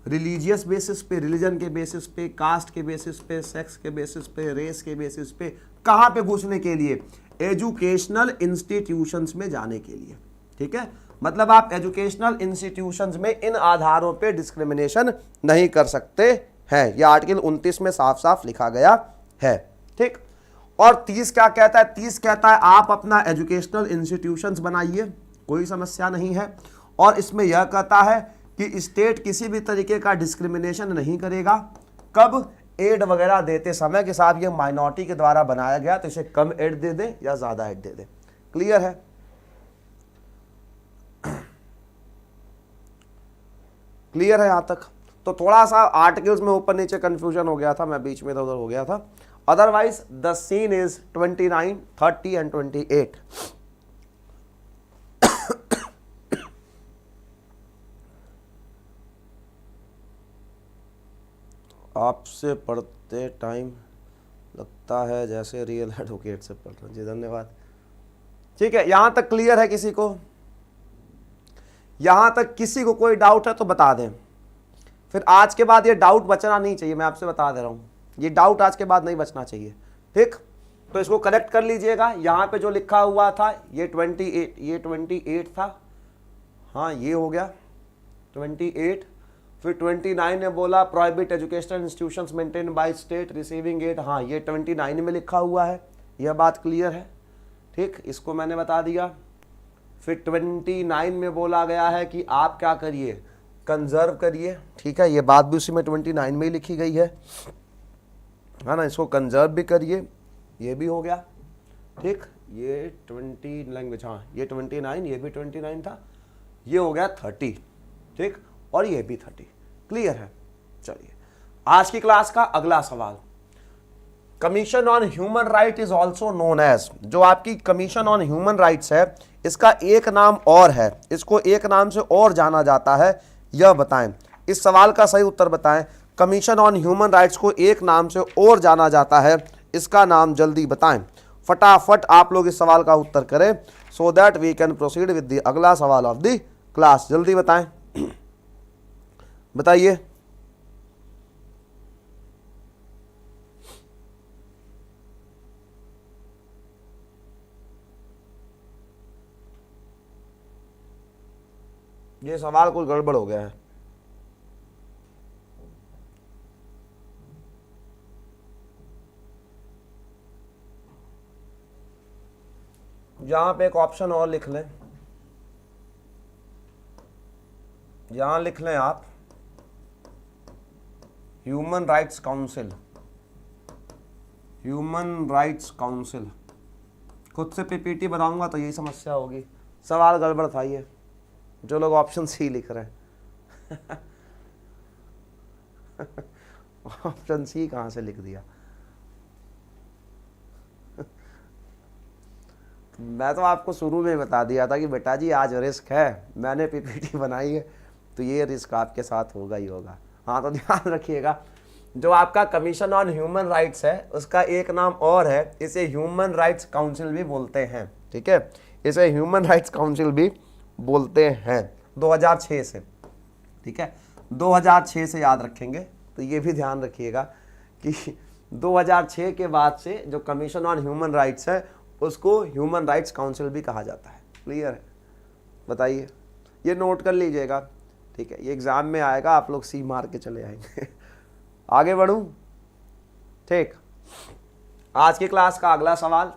रिलीजियस बेसिस पे, रिलीजन के बेसिस पे, कास्ट के बेसिस पे, सेक्स के बेसिस पे, रेस के बेसिस पे। कहां पे घुसने के लिए? एजुकेशनल इंस्टीट्यूशंस में जाने के लिए। ठीक है, मतलब आप एजुकेशनल इंस्टीट्यूशंस में इन आधारों पे डिस्क्रिमिनेशन नहीं कर सकते हैं। यह आर्टिकल 29 में साफ साफ लिखा गया है। ठीक, और 30 क्या कहता है? 30 कहता है आप अपना एजुकेशनल इंस्टीट्यूशंस बनाइए, कोई समस्या नहीं है। और इसमें यह कहता है कि स्टेट किसी भी तरीके का डिस्क्रिमिनेशन नहीं करेगा। कब? एड वगैरह देते समय के साथ ये माइनॉरिटी के द्वारा बनाया गया तो इसे कम एड दे दे या ज्यादा एड दे दे। क्लियर है? क्लियर है यहां तक? तो थोड़ा सा आर्टिकल्स में ऊपर नीचे कंफ्यूजन हो गया था, मैं बीच में इधर उधर हो गया था। Otherwise the scene is 29, 30 and 28। आपसे पढ़ते टाइम लगता है जैसे रियल एडवोकेट से पढ़ रहे हैं। जी धन्यवाद। ठीक है, यहां तक क्लियर है किसी को? यहां तक किसी को कोई डाउट है तो बता दें, फिर आज के बाद ये डाउट बचना नहीं चाहिए, मैं आपसे बता दे रहा हूं, ये डाउट आज के बाद नहीं बचना चाहिए। ठीक, तो इसको करेक्ट कर लीजिएगा। यहां पे जो लिखा हुआ था ये 28, ये 28 था, हाँ ये हो गया 28। फिर 29 ने बोला prohibit educational institutions maintain by state receiving aid, हाँ ये 29 में लिखा हुआ है, यह बात क्लियर है। ठीक, इसको मैंने बता दिया। फिर 29 में बोला गया है कि आप क्या करिए, कंजर्व करिए। ठीक है, ये बात भी उसी में 29 में ही लिखी गई है ना, इसको कंजर्व भी करिए, ये भी हो गया। ठीक, ये 20 लैंग्वेज, हाँ ये 29, ये भी 29 था, ये हो गया 30। ठीक, और ये भी 30। क्लियर है? चलिए आज की क्लास का अगला सवाल, commission on human right is also known as, जो आपकी कमीशन ऑन ह्यूमन राइट्स है इसका एक नाम और है, इसको एक नाम से और जाना जाता है, यह बताएं। इस सवाल का सही उत्तर बताएं। कमीशन ऑन ह्यूमन राइट्स को एक नाम से और जाना जाता है, इसका नाम जल्दी बताएं। फटाफट आप लोग इस सवाल का उत्तर करें so that we can proceed with the अगला सवाल ऑफ द क्लास। जल्दी बताएं, बताइए। ये सवाल कुछ गड़बड़ हो गया है। यहां पे एक ऑप्शन और लिख लें, यहां लिख लें आप human rights council, human rights council. खुद से पीपीटी बनाऊंगा तो यही समस्या होगी, सवाल गड़बड़ था ये, जो लोग ऑप्शन सी लिख रहे हैं ऑप्शन सी कहां से लिख दिया मैं तो आपको शुरू में बता दिया था कि बेटा जी आज रिस्क है, मैंने पीपीटी बनाई है तो ये रिस्क आपके साथ होगा ही होगा। हाँ, तो ध्यान रखिएगा, जो आपका कमीशन ऑन ह्यूमन राइट्स है उसका एक नाम और है, इसे ह्यूमन राइट्स काउंसिल भी बोलते हैं। ठीक है, इसे ह्यूमन राइट्स काउंसिल भी बोलते हैं 2006 से। ठीक है, 2006 से याद रखेंगे, तो ये भी ध्यान रखिएगा कि 2006 के बाद से जो कमीशन ऑन ह्यूमन राइट्स है उसको ह्यूमन राइट्स काउंसिल भी कहा जाता है। क्लियर है? बताइए, ये नोट कर लीजिएगा। ठीक है, ये एग्जाम में आएगा, आप लोग सी मार के चले आएंगे आगे बढ़ूं? ठीक, आज की क्लास का अगला सवाल,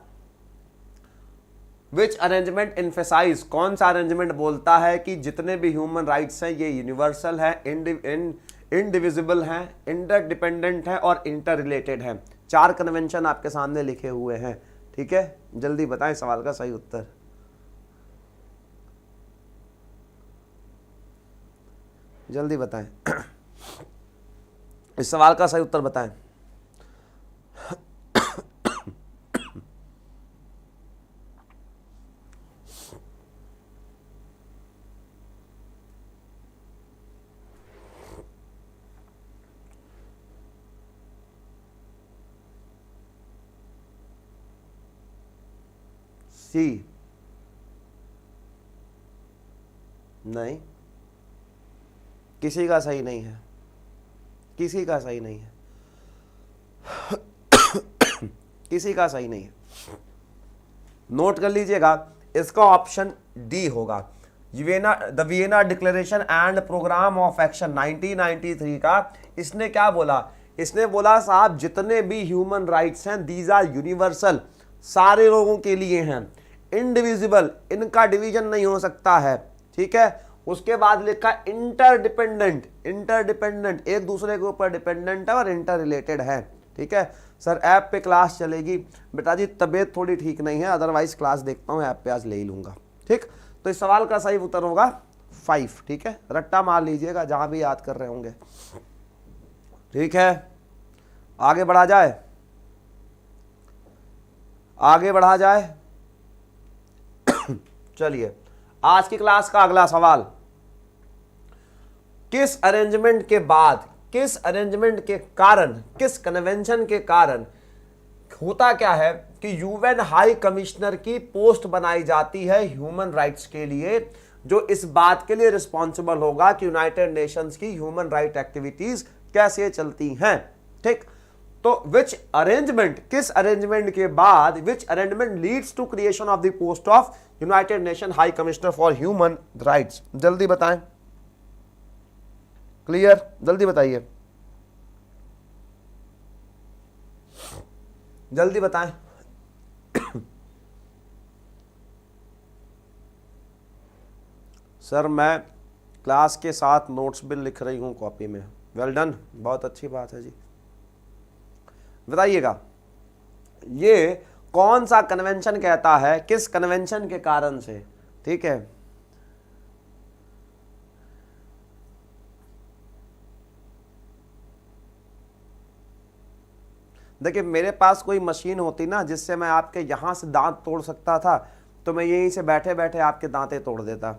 विच अरेंजमेंट एम्फेसाइज, कौन सा अरेंजमेंट बोलता है कि जितने भी ह्यूमन राइट्स हैं ये यूनिवर्सल है, इंडिविजिबल हैं, इंटरडिपेंडेंट है और इंटर रिलेटेड है। 4 कन्वेंशन आपके सामने लिखे हुए हैं। ठीक है, जल्दी बताएं सवाल का सही उत्तर। जल्दी बताएं इस सवाल का सही उत्तर बताएं। सी नहीं, किसी का सही नहीं है, किसी का सही नहीं है किसी का सही नहीं है। नोट कर लीजिएगा, इसका ऑप्शन डी होगा। The Vienna declaration and programme of action 1993 का इसने क्या बोला? इसने बोला साहब जितने भी ह्यूमन राइट्स हैं दीज आर यूनिवर्सल, सारे लोगों के लिए हैं, इंडिविजिबल, इनका डिवीजन नहीं हो सकता है। ठीक है, उसके बाद लिखा इंटरडिपेंडेंट, इंटरडिपेंडेंट एक दूसरे के ऊपर डिपेंडेंट है और इंटर रिलेटेड है। ठीक है सर, ऐप पे क्लास चलेगी बेटा जी, तबीयत थोड़ी ठीक नहीं है, अदरवाइज क्लास देखता हूँ, ऐप पे आज ले ही लूंगा। ठीक, तो इस सवाल का सही उत्तर होगा 5, ठीक है, रट्टा मार लीजिएगा जहां भी याद कर रहे होंगे, ठीक है। आगे बढ़ा जाए, आगे बढ़ा जाए। चलिए आज की क्लास का अगला सवाल, किस अरेंजमेंट के बाद, किस अरेंजमेंट के कारण, किस कन्वेंशन के कारण होता क्या है कि यूएन हाई कमिश्नर की पोस्ट बनाई जाती है ह्यूमन राइट्स के लिए, जो इस बात के लिए रिस्पॉन्सिबल होगा कि यूनाइटेड नेशंस की ह्यूमन राइट एक्टिविटीज कैसे चलती हैं, ठीक। तो विच अरेंजमेंट, किस अरेंजमेंट के बाद, which arrangement leads to creation of the post of united nation high commissioner for human rights, जल्दी बताएं, क्लियर, जल्दी बताइए, जल्दी बताएं। सर मैं क्लास के साथ नोट्स भी लिख रही हूं कॉपी में, वेल डन, बहुत अच्छी बात है जी। बताइएगा ये कौन सा कन्वेंशन कहता है, किस कन्वेंशन के कारण से, ठीक है। देखिए मेरे पास कोई मशीन होती ना जिससे मैं आपके यहां से दांत तोड़ सकता था, तो मैं यहीं से बैठे बैठे आपके दांतें तोड़ देता,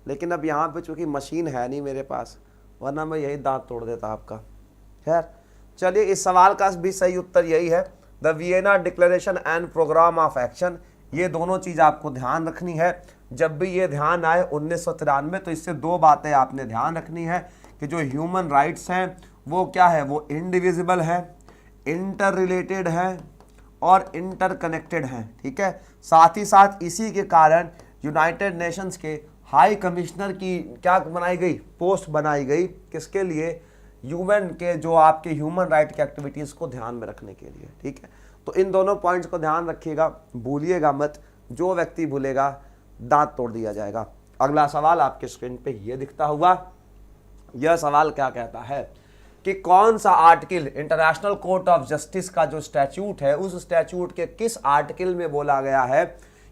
लेकिन अब यहाँ पे चूंकि मशीन है नहीं मेरे पास, वरना मैं यही दांत तोड़ देता आपका। खैर चलिए, इस सवाल का भी सही उत्तर यही है, the Vienna declaration and programme of action. ये दोनों चीज़ आपको ध्यान रखनी है जब भी ये ध्यान आए 1993, तो इससे दो बातें आपने ध्यान रखनी है कि जो ह्यूमन राइट्स हैं वो क्या है, वो इंडिविजिबल है, इंटर रिलेटेड है और इंटरकनेक्टेड हैं, ठीक है। साथ ही साथ इसी के कारण यूनाइटेड नेशंस के हाई कमिश्नर की क्या बनाई गई, पोस्ट बनाई गई, किसके लिए, यूएन के जो आपके ह्यूमन राइट की एक्टिविटीज़ को ध्यान में रखने के लिए, ठीक है। तो इन दोनों पॉइंट्स को ध्यान रखिएगा, भूलिएगा मत, जो व्यक्ति भूलेगा दांत तोड़ दिया जाएगा। अगला सवाल आपके स्क्रीन पे ये दिखता हुआ, यह सवाल क्या कहता है कि कौन सा article international court of justice का जो स्टैच्यूट है, उस स्टैच्यूट के किस आर्टिकल में बोला गया है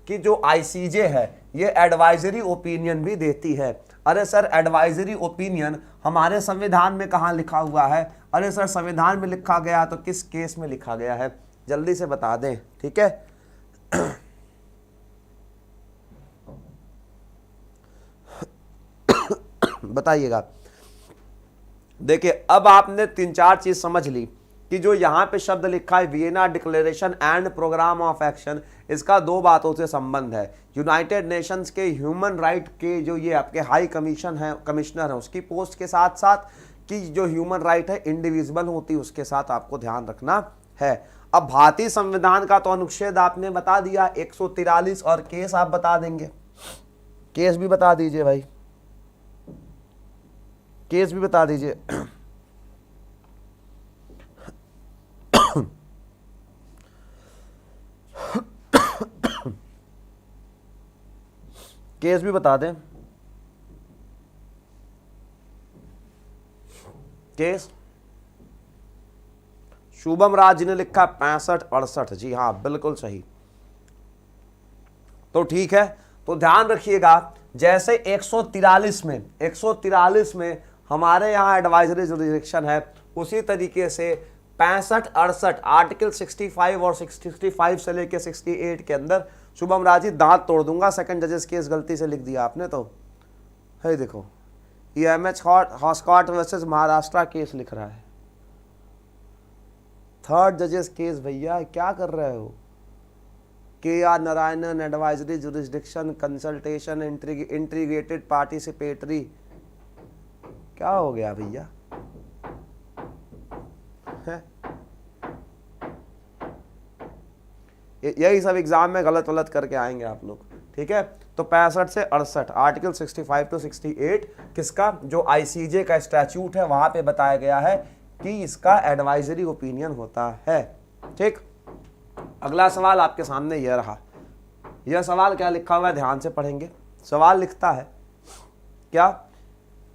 कि जो आईसीजे है ये एडवाइजरी ओपिनियन भी देती है। अरे सर एडवाइजरी ओपिनियन हमारे संविधान में कहाँ लिखा हुआ है? अरे सर संविधान में लिखा गया तो किस केस में लिखा गया है, जल्दी से बता दें, ठीक है। बताइएगा। देखिए अब आपने 3-4 चीज समझ ली कि जो यहाँ पे शब्द लिखा है Vienna declaration and programme of action, इसका दो बातों से संबंध है, यूनाइटेड नेशंस के ह्यूमन राइट के जो ये आपके हाई कमीशन है, कमिश्नर है, उसकी पोस्ट के साथ साथ कि जो ह्यूमन राइट है इंडिविजुअल होती, उसके साथ आपको ध्यान रखना है। अब भारतीय संविधान का तो अनुच्छेद आपने बता दिया 143, और केस आप बता देंगे, केस भी बता दीजिए भाई, केस भी बता दीजिए। केस भी बता दें, केस शुभम राज जी ने लिखा 65-68, जी हाँ बिल्कुल सही। तो ठीक है, तो ध्यान रखिएगा जैसे 143 में हमारे यहाँ एडवाइजरी जुरिडिक्शन है, उसी तरीके से 65-68 आर्टिकल 65 और 65 से लेके 68 के अंदर शुभम राजी दांत तोड़ दूंगा। सेकंड जजेस केस गलती से लिख दिया आपने, तो है देखो ये एमएच हॉस्कॉट वर्सेस महाराष्ट्र केस लिख रहा है, थर्ड जजेस केस। भैया क्या कर रहे हो? KR Narayanan advisory jurisdiction consultation integrated participatory, क्या हो गया भैया? यही सब एग्जाम में गलत वलत करके आएंगे आप लोग, ठीक है। तो 65 से 68 आर्टिकल 65 to 68 किसका, जो आईसीजे का स्टैच्यूट है वहां पे बताया गया है कि इसका एडवाइजरी ओपिनियन होता है, ठीक। अगला सवाल आपके सामने यह रहा, यह सवाल क्या लिखा हुआ है ध्यान से पढ़ेंगे। सवाल लिखता है क्या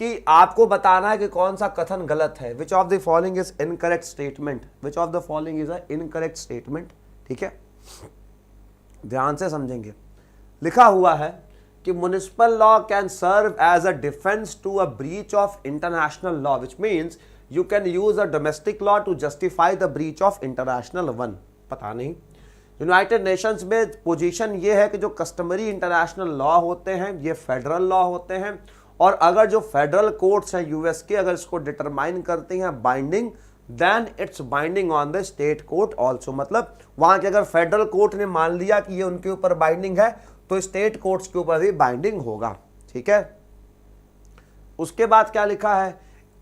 कि आपको बताना है कि कौन सा कथन गलत है, which of the following is incorrect statement, which of the following is a incorrect statement, ठीक है। ध्यान से समझेंगे। लिखा हुआ है कि municipal law can serve as a defence to a breach of international law, which means you can use a domestic law to justify the breach of international one. पता नहीं, यूनाइटेड नेशंस में पोजीशन ये है कि जो customary international law होते हैं ये फेडरल लॉ होते हैं, और अगर जो फेडरल कोर्ट्स हैं यूएस के अगर इसको डिटरमाइन करती हैं binding, then it's binding on the state court also. मतलब वहां के अगर फेडरल कोर्ट ने मान लिया कि ये उनके ऊपर बाइंडिंग है तो स्टेट कोर्ट्स के ऊपर भी बाइंडिंग होगा। ठीक है, उसके बाद क्या लिखा है,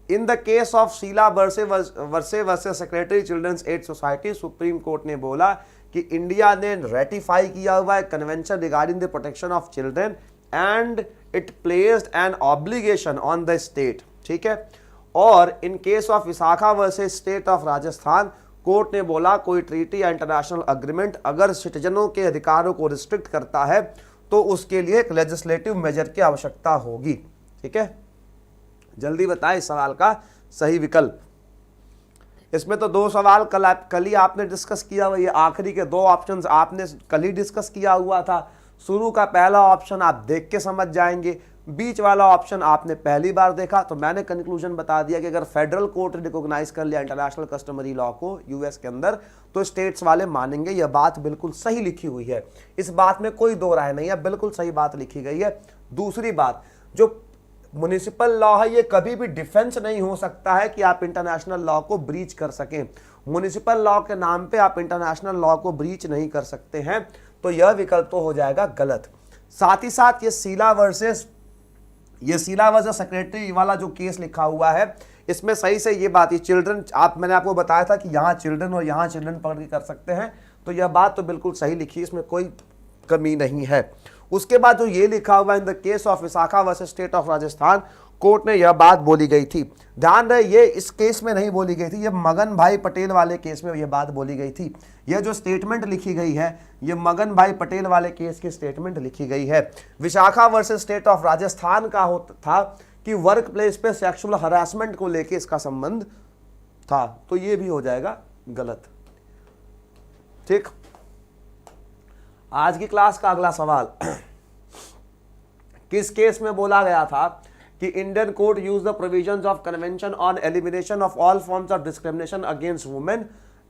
in the case of Sheela Barse versus secretary children's aid society, supreme court ने बोला कि इंडिया ने रेटिफाई किया हुआ है convention regarding the protection of children and it placed an obligation on the state. ठीक है, और in case of Vishakha versus state of Rajasthan, court ने बोला कोई ट्रीटी या इंटरनेशनल अग्रीमेंट अगर सिटीजनों के अधिकारों को रिस्ट्रिक्ट करता है तो उसके लिए एक लेजिस्लेटिव मेजर की आवश्यकता होगी। ठीक है, जल्दी बताएं इस सवाल का सही विकल्प। इसमें तो दो सवाल कल ही आपने डिस्कस किया हुआ, ये आखिरी के दो ऑप्शंस आपने कल ही डिस्कस किया हुआ था। शुरू का पहला ऑप्शन आप देख के समझ जाएंगे, बीच वाला ऑप्शन आपने पहली बार देखा, तो मैंने कंक्लूजन बता दिया कि अगर फेडरल कोर्ट रिकॉग्नाइज कर लिया इंटरनेशनल कस्टमरी लॉ को यूएस के अंदर तो स्टेट्स वाले मानेंगे। यह बात बिल्कुल सही लिखी हुई है, इस बात में कोई दो राय नहीं है, बिल्कुल सही बात लिखी गई है। दूसरी बात, जो म्युनिसिपल लॉ है ये कभी भी डिफेंस नहीं हो सकता है कि आप इंटरनेशनल लॉ को ब्रीच कर सकें। म्युनिसिपल लॉ के नाम पे आप इंटरनेशनल लॉ को ब्रीच नहीं कर सकते हैं, तो यह विकल्प तो हो जाएगा गलत। साथ ही साथ ये शीला वर्सेस सेक्रेटरी वाला जो केस लिखा हुआ है इसमें सही से ये बात, ये चिल्ड्रन मैंने आपको बताया था कि यहाँ चिल्ड्रन और यहाँ चिल्ड्रन पकड़ के कर सकते हैं, तो यह बात तो बिल्कुल सही लिखी, इसमें कोई कमी नहीं है। उसके बाद जो ये लिखा हुआ इन the case of Vishakha versus state of Rajasthan, court ने यह बात बोली गई थी, ध्यान रहे ये इस केस में नहीं बोली गई थी, ये मगन भाई पटेल वाले केस में यह बात बोली गई थी। यह जो स्टेटमेंट लिखी गई है ये मगन भाई पटेल वाले केस की स्टेटमेंट लिखी गई है। Vishakha versus state of Rajasthan का होता था कि वर्क प्लेस पे सेक्सुअल हरासमेंट को लेके इसका संबंध था, तो ये भी हो जाएगा गलत। ठीक, आज की क्लास का अगला सवाल, किस केस में बोला गया था कि Indian court use the provisions of convention on elimination of all forms of discrimination against women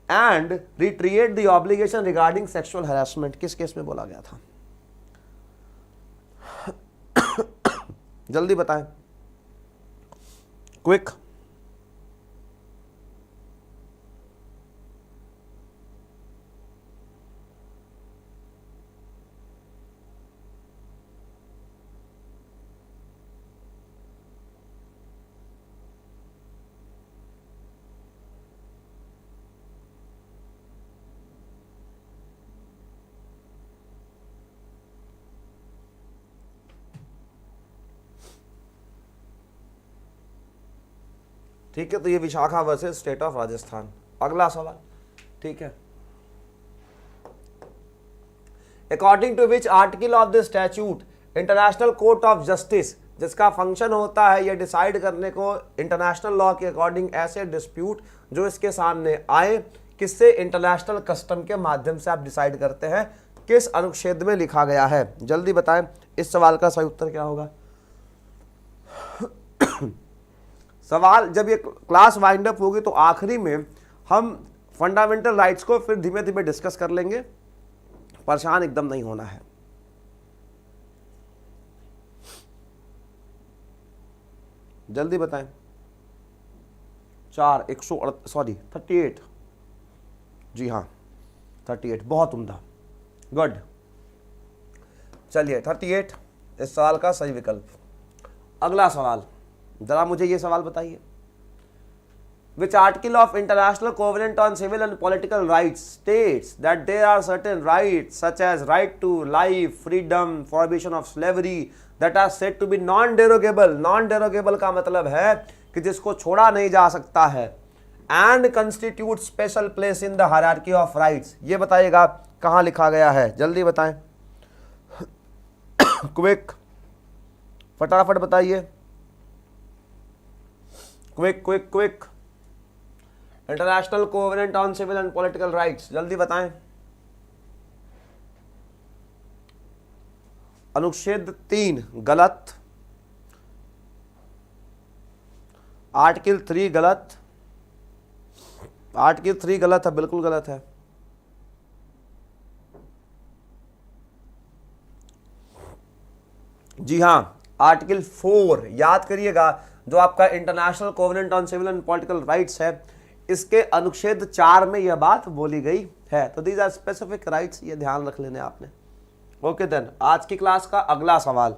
and reiterate the obligation regarding sexual harassment, किस केस में बोला गया था? जल्दी बताएं, क्विक। ठीक है, तो ये Vishakha versus state of Rajasthan. अगला सवाल, ठीक है, according to which article of the statute international court of justice, जिसका फंक्शन होता है ये डिसाइड करने को इंटरनेशनल लॉ के अकॉर्डिंग ऐसे डिस्प्यूट जो इसके सामने आए, किससे? इंटरनेशनल कस्टम के माध्यम से आप डिसाइड करते हैं। किस अनुच्छेद में लिखा गया है? जल्दी बताएं, इस सवाल का सही उत्तर क्या होगा? सवाल जब ये क्लास वाइंड अप होगी तो आखिरी में हम फंडामेंटल राइट्स को फिर धीमे धीमे डिस्कस कर लेंगे, परेशान एकदम नहीं होना है। जल्दी बताएं। 38, जी हाँ 38, बहुत उम्दा, गुड। चलिए 38 इस सवाल का सही विकल्प। अगला सवाल, जरा मुझे ये सवाल बताइए, which article of international covenant on civil and political rights states that there are certain rights such as right to life, freedom, prohibition of slavery that are said to be non derogable. Non derogable का मतलब है कि जिसको छोड़ा नहीं जा सकता है, and constitute special place in the hierarchy of rights. ये बताइएगा कहां लिखा गया है, जल्दी बताएं, क्विक, फटाफट बताइए, quick. International covenant on civil and political rights, जल्दी बताएं। अनुच्छेद 3 गलत, आर्टिकल 3 गलत, आर्टिकल 3 गलत है, बिल्कुल गलत है। जी हाँ, आर्टिकल 4 याद करिएगा, जो आपका international covenant on civil and political rights है, इसके अनुच्छेद 4 में यह बात बोली गई है। तो दीज आर स्पेसिफिक राइट्स, ये ध्यान रख लेने आपने। ओके देन, आज की क्लास का अगला सवाल,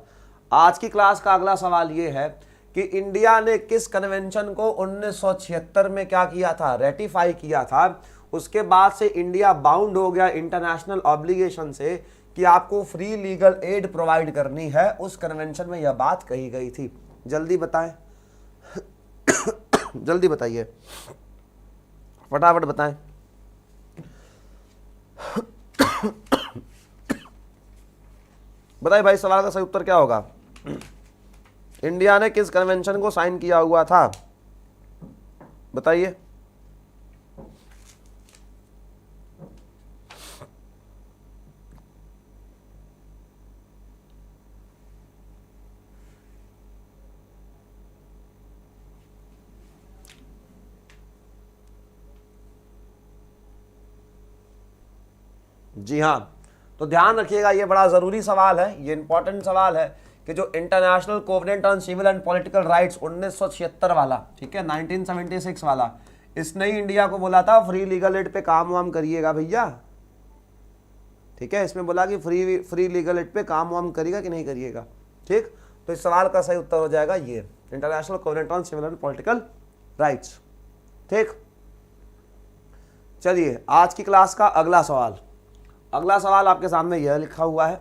आज की क्लास का अगला सवाल ये है कि इंडिया ने किस कन्वेंशन को 1976 में क्या किया था, रेटिफाई किया था। उसके बाद से इंडिया बाउंड हो गया इंटरनेशनल ऑब्लिगेशन से कि आपको फ्री लीगल एड प्रोवाइड करनी है। उस कन्वेंशन में यह बात कही गई थी। जल्दी बताएं जल्दी बताइए, फटाफट बताएं। बताइए भाई, सवाल का सही उत्तर क्या होगा? इंडिया ने किस कन्वेंशन को साइन किया हुआ था, बताइए। जी हाँ, तो ध्यान रखिएगा, ये बड़ा ज़रूरी सवाल है, ये इंपॉर्टेंट सवाल है कि जो international covenant on civil and political rights 1976 वाला, ठीक है, 1976 वाला, इसने ही इंडिया को बोला था फ्री लीगल एड पे काम वाम करिएगा भैया। ठीक है, इसमें बोला कि फ्री लीगल एड पे काम वाम करिएगा कि नहीं करिएगा। ठीक, तो इस सवाल का सही उत्तर हो जाएगा ये, international covenant on civil and political rights. ठीक, चलिए आज की क्लास का अगला सवाल, अगला सवाल आपके सामने यह लिखा हुआ है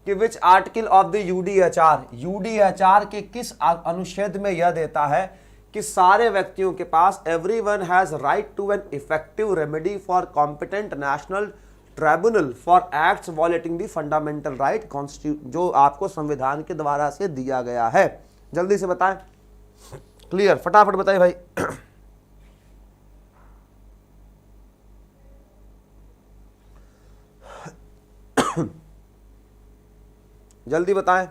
कि विच आर्टिकल ऑफ द यूडीएचआर के किस अनुच्छेद में यह देता है कि सारे व्यक्तियों के पास everyone has right to an effective remedy for competent national tribunal for acts violating the fundamental right जो आपको संविधान के द्वारा से दिया गया है। जल्दी से बताएं, क्लियर, फटाफट बताएं भाई। जल्दी बताएं।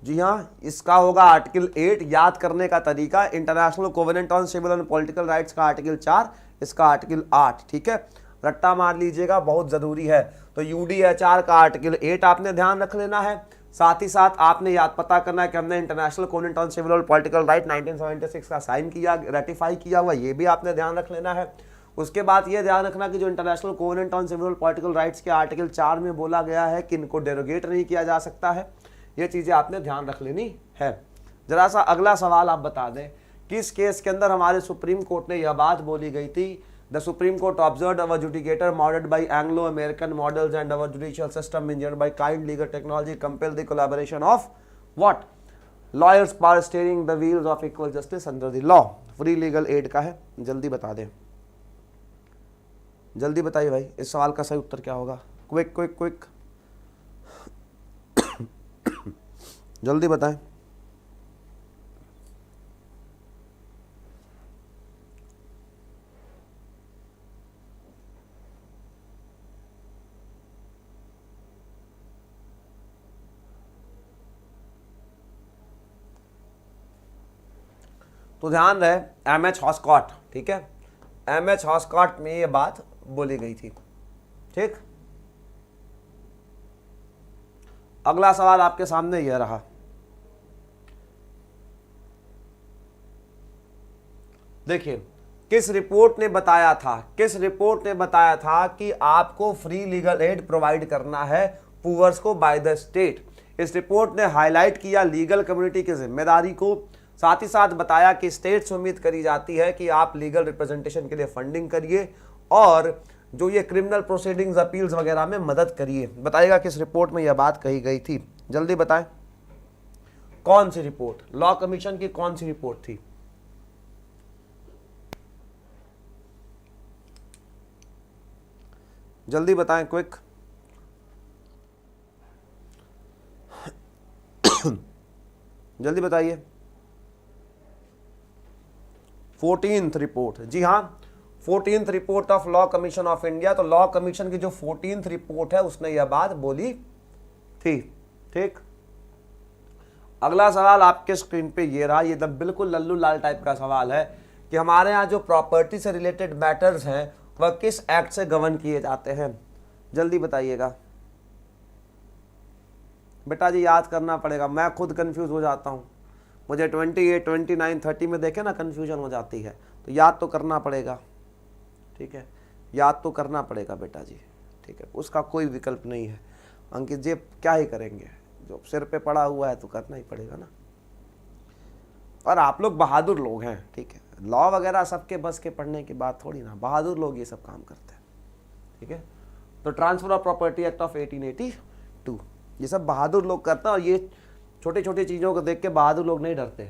जी हाँ, इसका होगा आर्टिकल 8। याद करने का तरीका, international covenant on civil and political rights का आर्टिकल 4, इसका आर्टिकल 8। ठीक है, रट्टा मार लीजिएगा, बहुत जरूरी है। तो यूडीएचआर का आर्टिकल 8 आपने ध्यान रख लेना है। साथ ही साथ आपने याद पता करना है कि हमने इंटरनेशनल कोवेनेंट ऑन सिविल और पॉलिटिकल राइट 1976 का साइन किया, रेटिफाई किया हुआ, ये भी आपने ध्यान रख लेना है। उसके बाद ये ध्यान रखना कि जो इंटरनेशनल कोवेनेंट ऑन सिविल और पॉलिटिकल राइट्स के आर्टिकल 4 में बोला गया है कि इनको डेरोगेट नहीं किया जा सकता है, ये चीज़ें आपने ध्यान रख लेनी है। जरा सा अगला सवाल आप बता दें, किस केस के अंदर हमारे सुप्रीम कोर्ट ने यह बात बोली गई थी, the supreme court observed our judicature moulded by Anglo American models and our judicial system engineered by kind legal technology compel the collaboration of what lawyers power steering the wheels of equal justice under the law. Free legal aid का है, जल्दी बता दें, जल्दी बताइए भाई, इस सवाल का सही उत्तर क्या होगा? क्विक क्विक क्विक, जल्दी बताएं। तो ध्यान रहे, एमएच हॉस्कॉट, ठीक है, एमएच हॉस्कॉट में ये बात बोली गई थी। ठीक, अगला सवाल आपके सामने यह रहा, देखिए, किस रिपोर्ट ने बताया था, किस रिपोर्ट ने बताया था कि आपको फ्री लीगल एड प्रोवाइड करना है पुअर्स को बाय द स्टेट। इस रिपोर्ट ने हाईलाइट किया लीगल कम्युनिटी की जिम्मेदारी को, साथ ही साथ बताया कि स्टेट से उम्मीद करी जाती है कि आप लीगल रिप्रेजेंटेशन के लिए फंडिंग करिए और जो ये क्रिमिनल प्रोसीडिंग्स, अपील्स वगैरह में मदद करिए। बताइएगा किस रिपोर्ट में यह बात कही गई थी, जल्दी बताएं। कौन सी रिपोर्ट, लॉ कमीशन की कौन सी रिपोर्ट थी? जल्दी बताएं, क्विक। जल्दी बताइए। 14th रिपोर्ट, जी हाँ, 14th report of law commission of India. तो लॉ कमीशन की जो 14th रिपोर्ट है उसने यह बात बोली थी। ठीक, अगला सवाल आपके स्क्रीन पे ये रहा, ये बिल्कुल लल्लू लाल टाइप का सवाल है कि हमारे यहाँ जो प्रॉपर्टी से रिलेटेड मैटर्स हैं वह किस एक्ट से गवर्न किए जाते हैं। जल्दी बताइएगा बेटा जी, याद करना पड़ेगा, मैं खुद कंफ्यूज हो जाता हूँ, मुझे 28, 29, 30 में देखे ना कंफ्यूजन हो जाती है, तो याद तो करना पड़ेगा। ठीक है, याद तो करना पड़ेगा बेटा जी। ठीक है, उसका कोई विकल्प नहीं है। अंकित जी क्या ही करेंगे, जो सिर पे पड़ा हुआ है तो करना ही पड़ेगा ना। और आप लोग बहादुर लोग हैं। ठीक है, लॉ वगैरह सबके बस के पढ़ने की बात थोड़ी ना, बहादुर लोग ये सब काम करते हैं। ठीक है, तो transfer of property act of 1882 ये सब बहादुर लोग करते हैं, और ये छोटी छोटी चीज़ों को देख के बहादुर लोग नहीं डरते।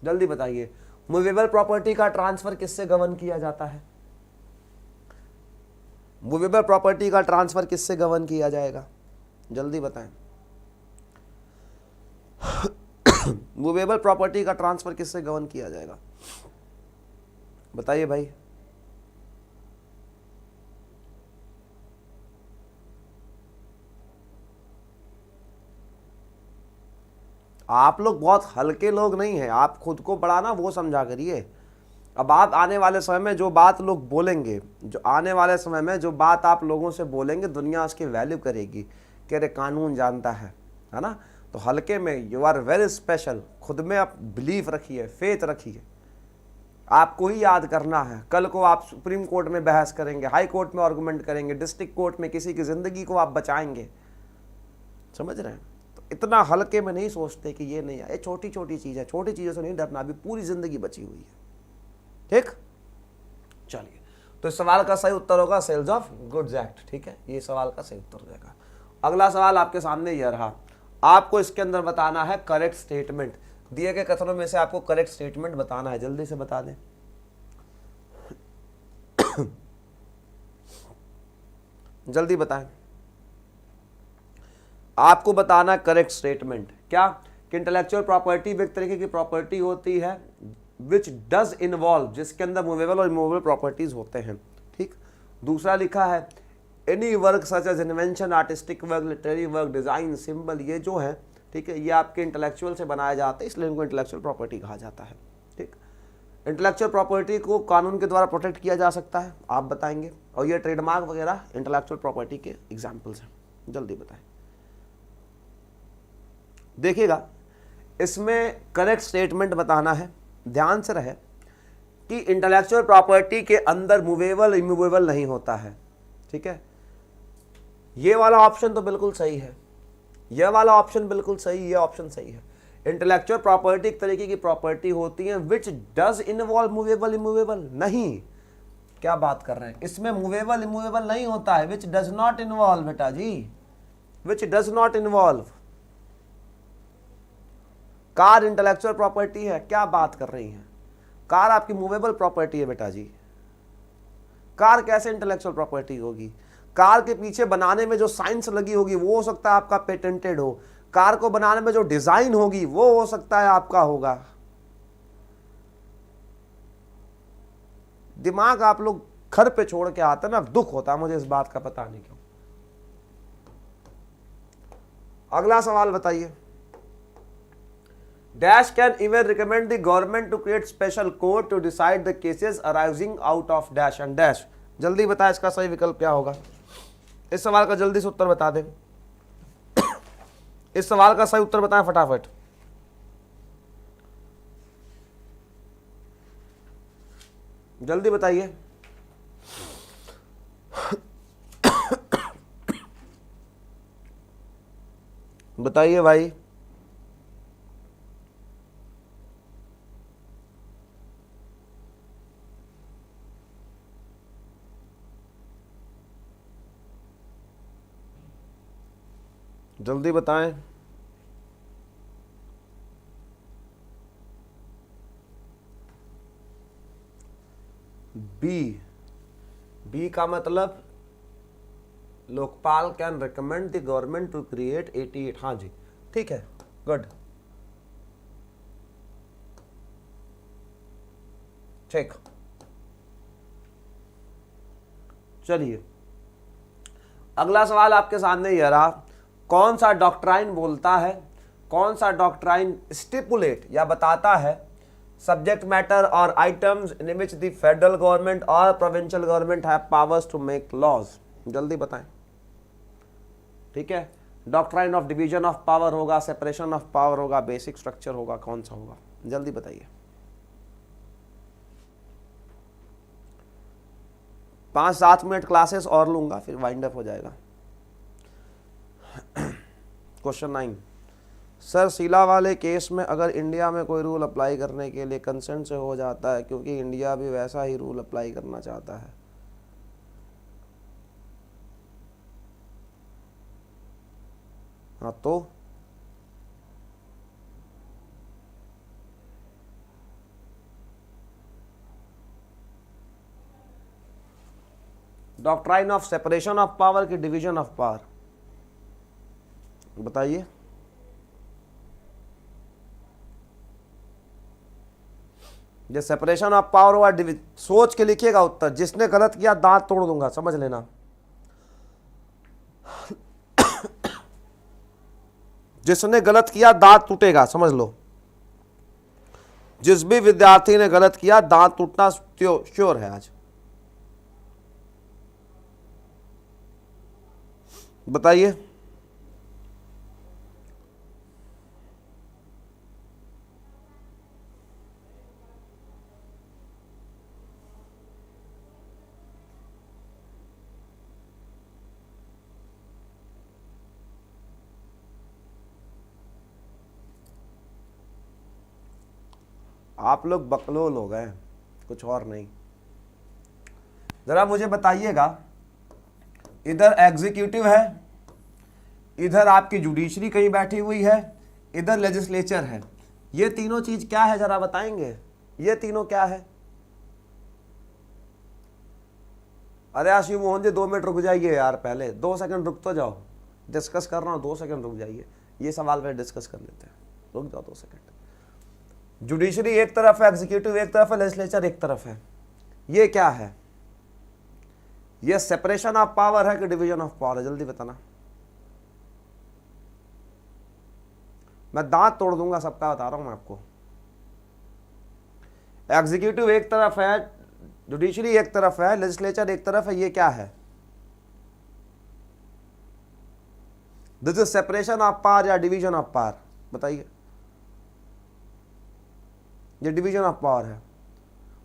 जल्दी बताइए, मूवेबल प्रॉपर्टी का ट्रांसफर किससे गवर्न किया जाता है? मूवेबल प्रॉपर्टी का ट्रांसफर किससे गवर्न किया जाएगा? जल्दी बताएं। मूवेबल प्रॉपर्टी का ट्रांसफर किससे गवर्न किया जाएगा? बताइए भाई। आप लोग बहुत हल्के लोग नहीं हैं, आप खुद को बड़ा ना वो समझा करिए। अब आप आने वाले समय में जो बात लोग बोलेंगे, जो आने वाले समय में जो बात आप लोगों से बोलेंगे, दुनिया उसकी वैल्यू करेगी कि अरे कानून जानता है ना। तो हल्के में यू आर वेरी स्पेशल, खुद में आप बिलीफ रखिए, फेथ रखिए। आपको ही याद करना है, कल को आप सुप्रीम कोर्ट में बहस करेंगे, हाई कोर्ट में आर्गुमेंट करेंगे, डिस्ट्रिक्ट कोर्ट में किसी की जिंदगी को आप बचाएंगे। समझ रहे हैं? तो इतना हल्के में नहीं सोचते कि ये नहीं है, ये छोटी छोटी चीज़ है, छोटी चीज़ों से नहीं डरना, अभी पूरी जिंदगी बची हुई है। ठीक, चलिए, तो इस सवाल का सही उत्तर होगा सेल्स ऑफ गुड्स एक्ट। ठीक है, ये सवाल का सही उत्तर हो जाएगा। अगला सवाल आपके सामने यह रहा, आपको इसके अंदर बताना है करेक्ट स्टेटमेंट। दिए गए कथनों में से आपको करेक्ट स्टेटमेंट बताना है, जल्दी से बता दें। जल्दी बताएं, आपको बताना करेक्ट स्टेटमेंट। क्या? कि इंटेलेक्चुअल प्रॉपर्टी एक तरीके की प्रॉपर्टी होती है विच डज इन्वॉल्व, जिसके अंदर मूवेबल और इमूवेबल प्रॉपर्टीज होते हैं। ठीक, दूसरा लिखा है any work such as invention, artistic work, literary work, design, symbol, ये जो है, ठीक है, ये आपके इंटेलेक्चुअल से बनाए जाते हैं, इसलिए इनको इंटेलेक्चुअल प्रॉपर्टी कहा जाता है। ठीक, इंटेलेक्चुअल प्रॉपर्टी को कानून के द्वारा प्रोटेक्ट किया जा सकता है, आप बताएंगे, और ये ट्रेडमार्क वगैरह इंटेलेक्चुअल प्रॉपर्टी के एग्जाम्पल्स हैं। जल्दी बताएं। देखिएगा, इसमें करेक्ट स्टेटमेंट बताना है, ध्यान से रहे कि इंटेलेक्चुअल प्रॉपर्टी के अंदर मूवेबल इमूवेबल नहीं होता है। ठीक है, ये वाला ऑप्शन तो बिल्कुल सही है, ये वाला ऑप्शन बिल्कुल सही, ये ऑप्शन सही है। इंटेलेक्चुअल प्रॉपर्टी एक तरीके की प्रॉपर्टी होती है which does involve movable immovable. नहीं, क्या बात कर रहे हैं, इसमें मूवेबल इमूवेबल नहीं होता है, विच डज नॉट इन्वॉल्व बेटा जी, विच डज नॉट इन्वॉल्व। कार इंटेलेक्चुअल प्रॉपर्टी है, क्या बात कर रही हैं, कार आपकी मूवेबल प्रॉपर्टी है बेटा जी। कार कैसे इंटेलेक्चुअल प्रॉपर्टी होगी? कार के पीछे बनाने में जो साइंस लगी होगी वो हो सकता है आपका पेटेंटेड हो, कार को बनाने में जो डिजाइन होगी वो हो सकता है आपका होगा। दिमाग आप लोग घर पे छोड़ के आते हैं ना, दुख होता है मुझे इस बात का, पता नहीं क्यों। अगला सवाल बताइए, dash can even recommend the government to create special court to decide the cases arising out of dash and dash. जल्दी बताएं इसका सही विकल्प क्या होगा। इस सवाल का जल्दी से उत्तर बता दें, इस सवाल का सही उत्तर बताएं फटाफट। जल्दी बताइए। बताइए भाई। जल्दी बताएं। बी, बी का मतलब Lokpal can recommend the government to create 88। हाँ जी, ठीक है, गुड, ठीक। चलिए अगला सवाल आपके सामने ये रहा, कौन सा डॉक्ट्राइन बोलता है, कौन सा डॉक्ट्राइन स्टिपुलेट या बताता है सब्जेक्ट मैटर और items in which the federal government और provincial government have powers to make laws. जल्दी बताएं। ठीक है, doctrine of division of power होगा, सेपरेशन ऑफ पावर होगा, बेसिक स्ट्रक्चर होगा, कौन सा होगा? जल्दी बताइए। 5-7 मिनट क्लासेस और लूंगा, फिर वाइंड अप हो जाएगा। क्वेश्चन 9, सर शीला वाले केस में अगर इंडिया में कोई रूल अप्लाई करने के लिए कंसेंट से हो जाता है, क्योंकि इंडिया भी वैसा ही रूल अप्लाई करना चाहता है। हाँ तो doctrine of separation of power की डिवीजन ऑफ पावर बताइए। ये सेपरेशन ऑफ पावर हुआ, सोच के लिखिएगा उत्तर। जिसने गलत किया दांत तोड़ दूंगा, समझ लेना। जिसने गलत किया दांत टूटेगा, समझ लो। जिस भी विद्यार्थी ने गलत किया दांत टूटना श्योर है आज। बताइए। आप लोग बकलोल हो गए, कुछ और नहीं। जरा मुझे बताइएगा, इधर एग्जीक्यूटिव है, इधर आपकी जुडिशरी कहीं बैठी हुई है, इधर लेजिस्लेचर है। ये तीनों चीज क्या है जरा बताएंगे? ये तीनों क्या है? अरे आशिफ मोहन जी 2 मिनट रुक जाइए यार, पहले 2 सेकंड रुक तो जाओ, डिस्कस कर रहा हूं। 2 सेकंड रुक जाइए, ये सवाल पे डिस्कस कर लेते हैं। रुक जाओ 2 सेकंड। जुडिशरी एक तरफ है, एग्जीक्यूटिव एक तरफ है, लेजिस्लेचर एक तरफ है। ये क्या है? ये सेपरेशन ऑफ पावर है कि डिवीजन ऑफ पावर है? जल्दी बताना। मैं दांत तोड़ दूंगा सबका, बता रहा हूं मैं आपको। एग्जीक्यूटिव एक तरफ है, जुडिशरी एक तरफ है, लेजिस्लेचर एक तरफ है। ये क्या है? This is separation of power या डिवीजन ऑफ पावर? बताइए। ये डिवीजन ऑफ पावर है।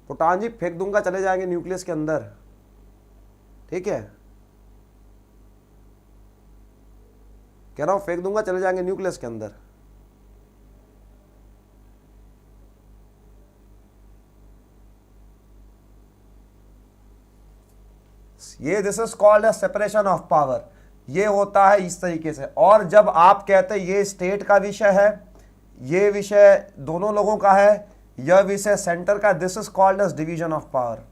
पुटान जी फेंक दूंगा, चले जाएंगे न्यूक्लियस के अंदर। ठीक है, कह रहा हूं फेंक दूंगा, चले जाएंगे न्यूक्लियस के अंदर। ये this is called as separation of power. ये होता है इस तरीके से। और जब आप कहते हैं ये स्टेट का विषय है, ये विषय दोनों लोगों का है, यह विषय सेंटर का, this is called as division of power.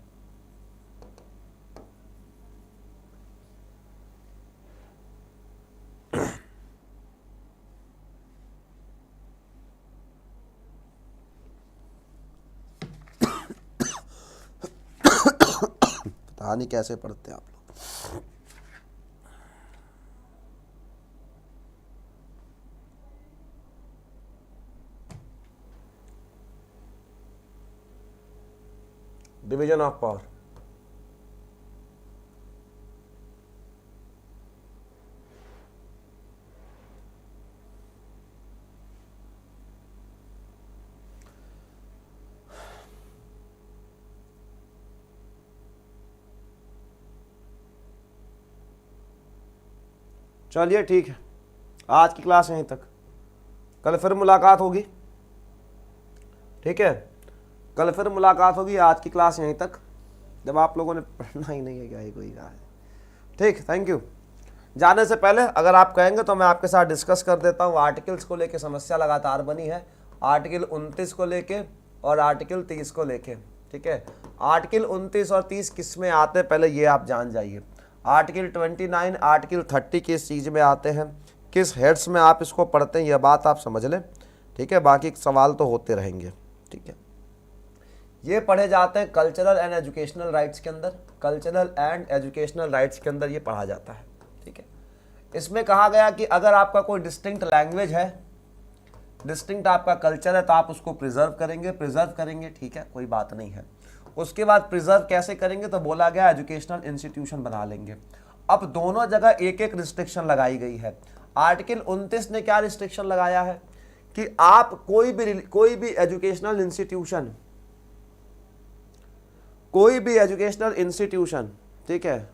पता नहीं कैसे पढ़ते हैं आप लोग। Division of power. चलिए ठीक है, आज की क्लास यहीं तक। कल फिर मुलाकात होगी। ठीक है, कल फिर मुलाकात होगी। आज की क्लास यहीं तक, जब आप लोगों ने पढ़ना ही नहीं है, क्या ही कोई कहा है। ठीक, थैंक यू। जाने से पहले अगर आप कहेंगे तो मैं आपके साथ डिस्कस कर देता हूँ। आर्टिकल्स को लेके समस्या लगातार बनी है, आर्टिकल 29 को लेके और आर्टिकल 30 को लेके। ठीक है, आर्टिकल 29 और 30 किस में आते हैं पहले ये आप जान जाइए। आर्टिकल 29, आर्टिकल 30 किस चीज़ में आते हैं, किस हेड्स में आप इसको पढ़ते हैं, यह बात आप समझ लें। ठीक है, बाकी सवाल तो होते रहेंगे। ठीक है, ये पढ़े जाते हैं कल्चरल एंड एजुकेशनल राइट्स के अंदर, कल्चरल एंड एजुकेशनल राइट्स के अंदर ये पढ़ा जाता है, ठीक है। इसमें कहा गया कि अगर आपका कोई डिस्टिंक्ट लैंग्वेज है, डिस्टिंक्ट आपका कल्चर है, तो आप उसको प्रिजर्व करेंगे, ठीक है, कोई बात नहीं है। उसके बाद प्रिजर्व कैसे करेंगे, तो बोला गया एजुकेशनल इंस्टीट्यूशन बना लेंगे। अब दोनों जगह एक एक रिस्ट्रिक्शन लगाई गई है। आर्टिकल 29 ने क्या रिस्ट्रिक्शन लगाया है कि आप कोई भी एजुकेशनल इंस्टीट्यूशन, ठीक है,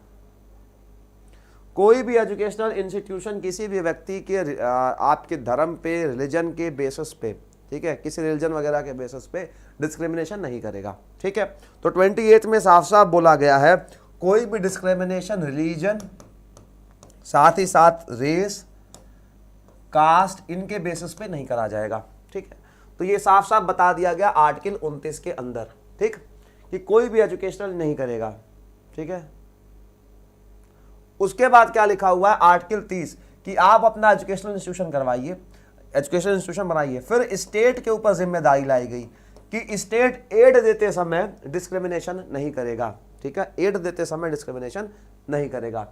कोई भी एजुकेशनल इंस्टीट्यूशन किसी भी व्यक्ति के आपके धर्म पे, रिलीजन के बेसिस पे, ठीक है, किसी रिलीजन वगैरह के बेसिस पे डिस्क्रिमिनेशन नहीं करेगा, ठीक है। तो 28 में साफ साफ बोला गया है कोई भी डिस्क्रिमिनेशन रिलीजन, साथ ही साथ रेस, कास्ट, इनके बेसिस पे नहीं करा जाएगा, ठीक है। तो ये साफ साफ बता दिया गया आर्टिकल 29 के अंदर, ठीक, कि कोई भी एजुकेशनल नहीं करेगा, ठीक है। उसके बाद क्या लिखा हुआ है आर्टिकल 30 कि आप अपना एजुकेशनल इंस्टीट्यूशन करवाइए, एजुकेशनल इंस्टीट्यूशन बनाइए। फिर स्टेट के ऊपर जिम्मेदारी लाई गई कि स्टेट एड देते समय डिस्क्रिमिनेशन नहीं करेगा, ठीक है, एड देते समय डिस्क्रिमिनेशन नहीं करेगा।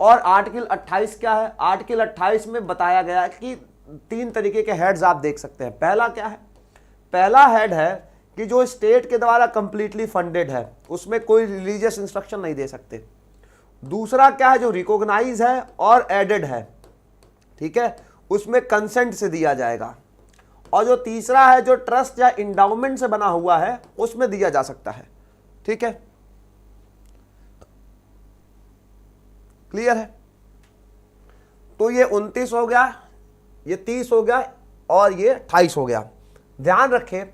और आर्टिकल 28 क्या है, आर्टिकल 28 में बताया गया है कि 3 तरीके के हेड्स आप देख सकते हैं। पहला क्या है, पहला हेड है कि जो स्टेट के द्वारा कंप्लीटली फंडेड है, उसमें कोई रिलीजियस इंस्ट्रक्शन नहीं दे सकते। दूसरा क्या है, जो रिकॉग्नाइज है और एडेड है, ठीक है, उसमें कंसेंट से दिया जाएगा। और जो तीसरा है, जो ट्रस्ट या इंडाउमेंट से बना हुआ है, उसमें दिया जा सकता है, ठीक है, क्लियर है। तो ये 29 हो गया, ये 30 हो गया और ये 28 हो गया। ध्यान रखें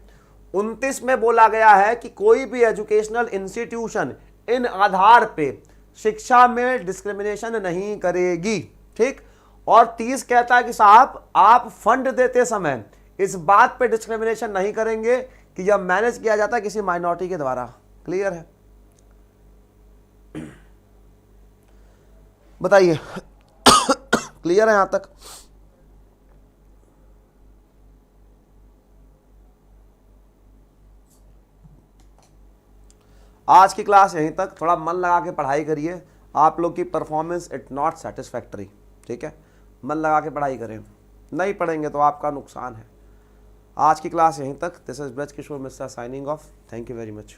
29 में बोला गया है कि कोई भी एजुकेशनल इंस्टीट्यूशन इन आधार पे शिक्षा में डिस्क्रिमिनेशन नहीं करेगी, ठीक। और 30 कहता है कि साहब आप फंड देते समय इस बात पे डिस्क्रिमिनेशन नहीं करेंगे कि यह मैनेज किया जाता है किसी माइनॉरिटी के द्वारा। क्लियर है, बताइए क्लियर है यहां तक? आज की क्लास यहीं तक। थोड़ा मन लगा के पढ़ाई करिए, आप लोग की परफॉर्मेंस इट नॉट सेटिस्फैक्टरी, ठीक है, मन लगा के पढ़ाई करें, नहीं पढ़ेंगे तो आपका नुकसान है। आज की क्लास यहीं तक। This is Braj Kishore Mishra signing off. Thank you very much.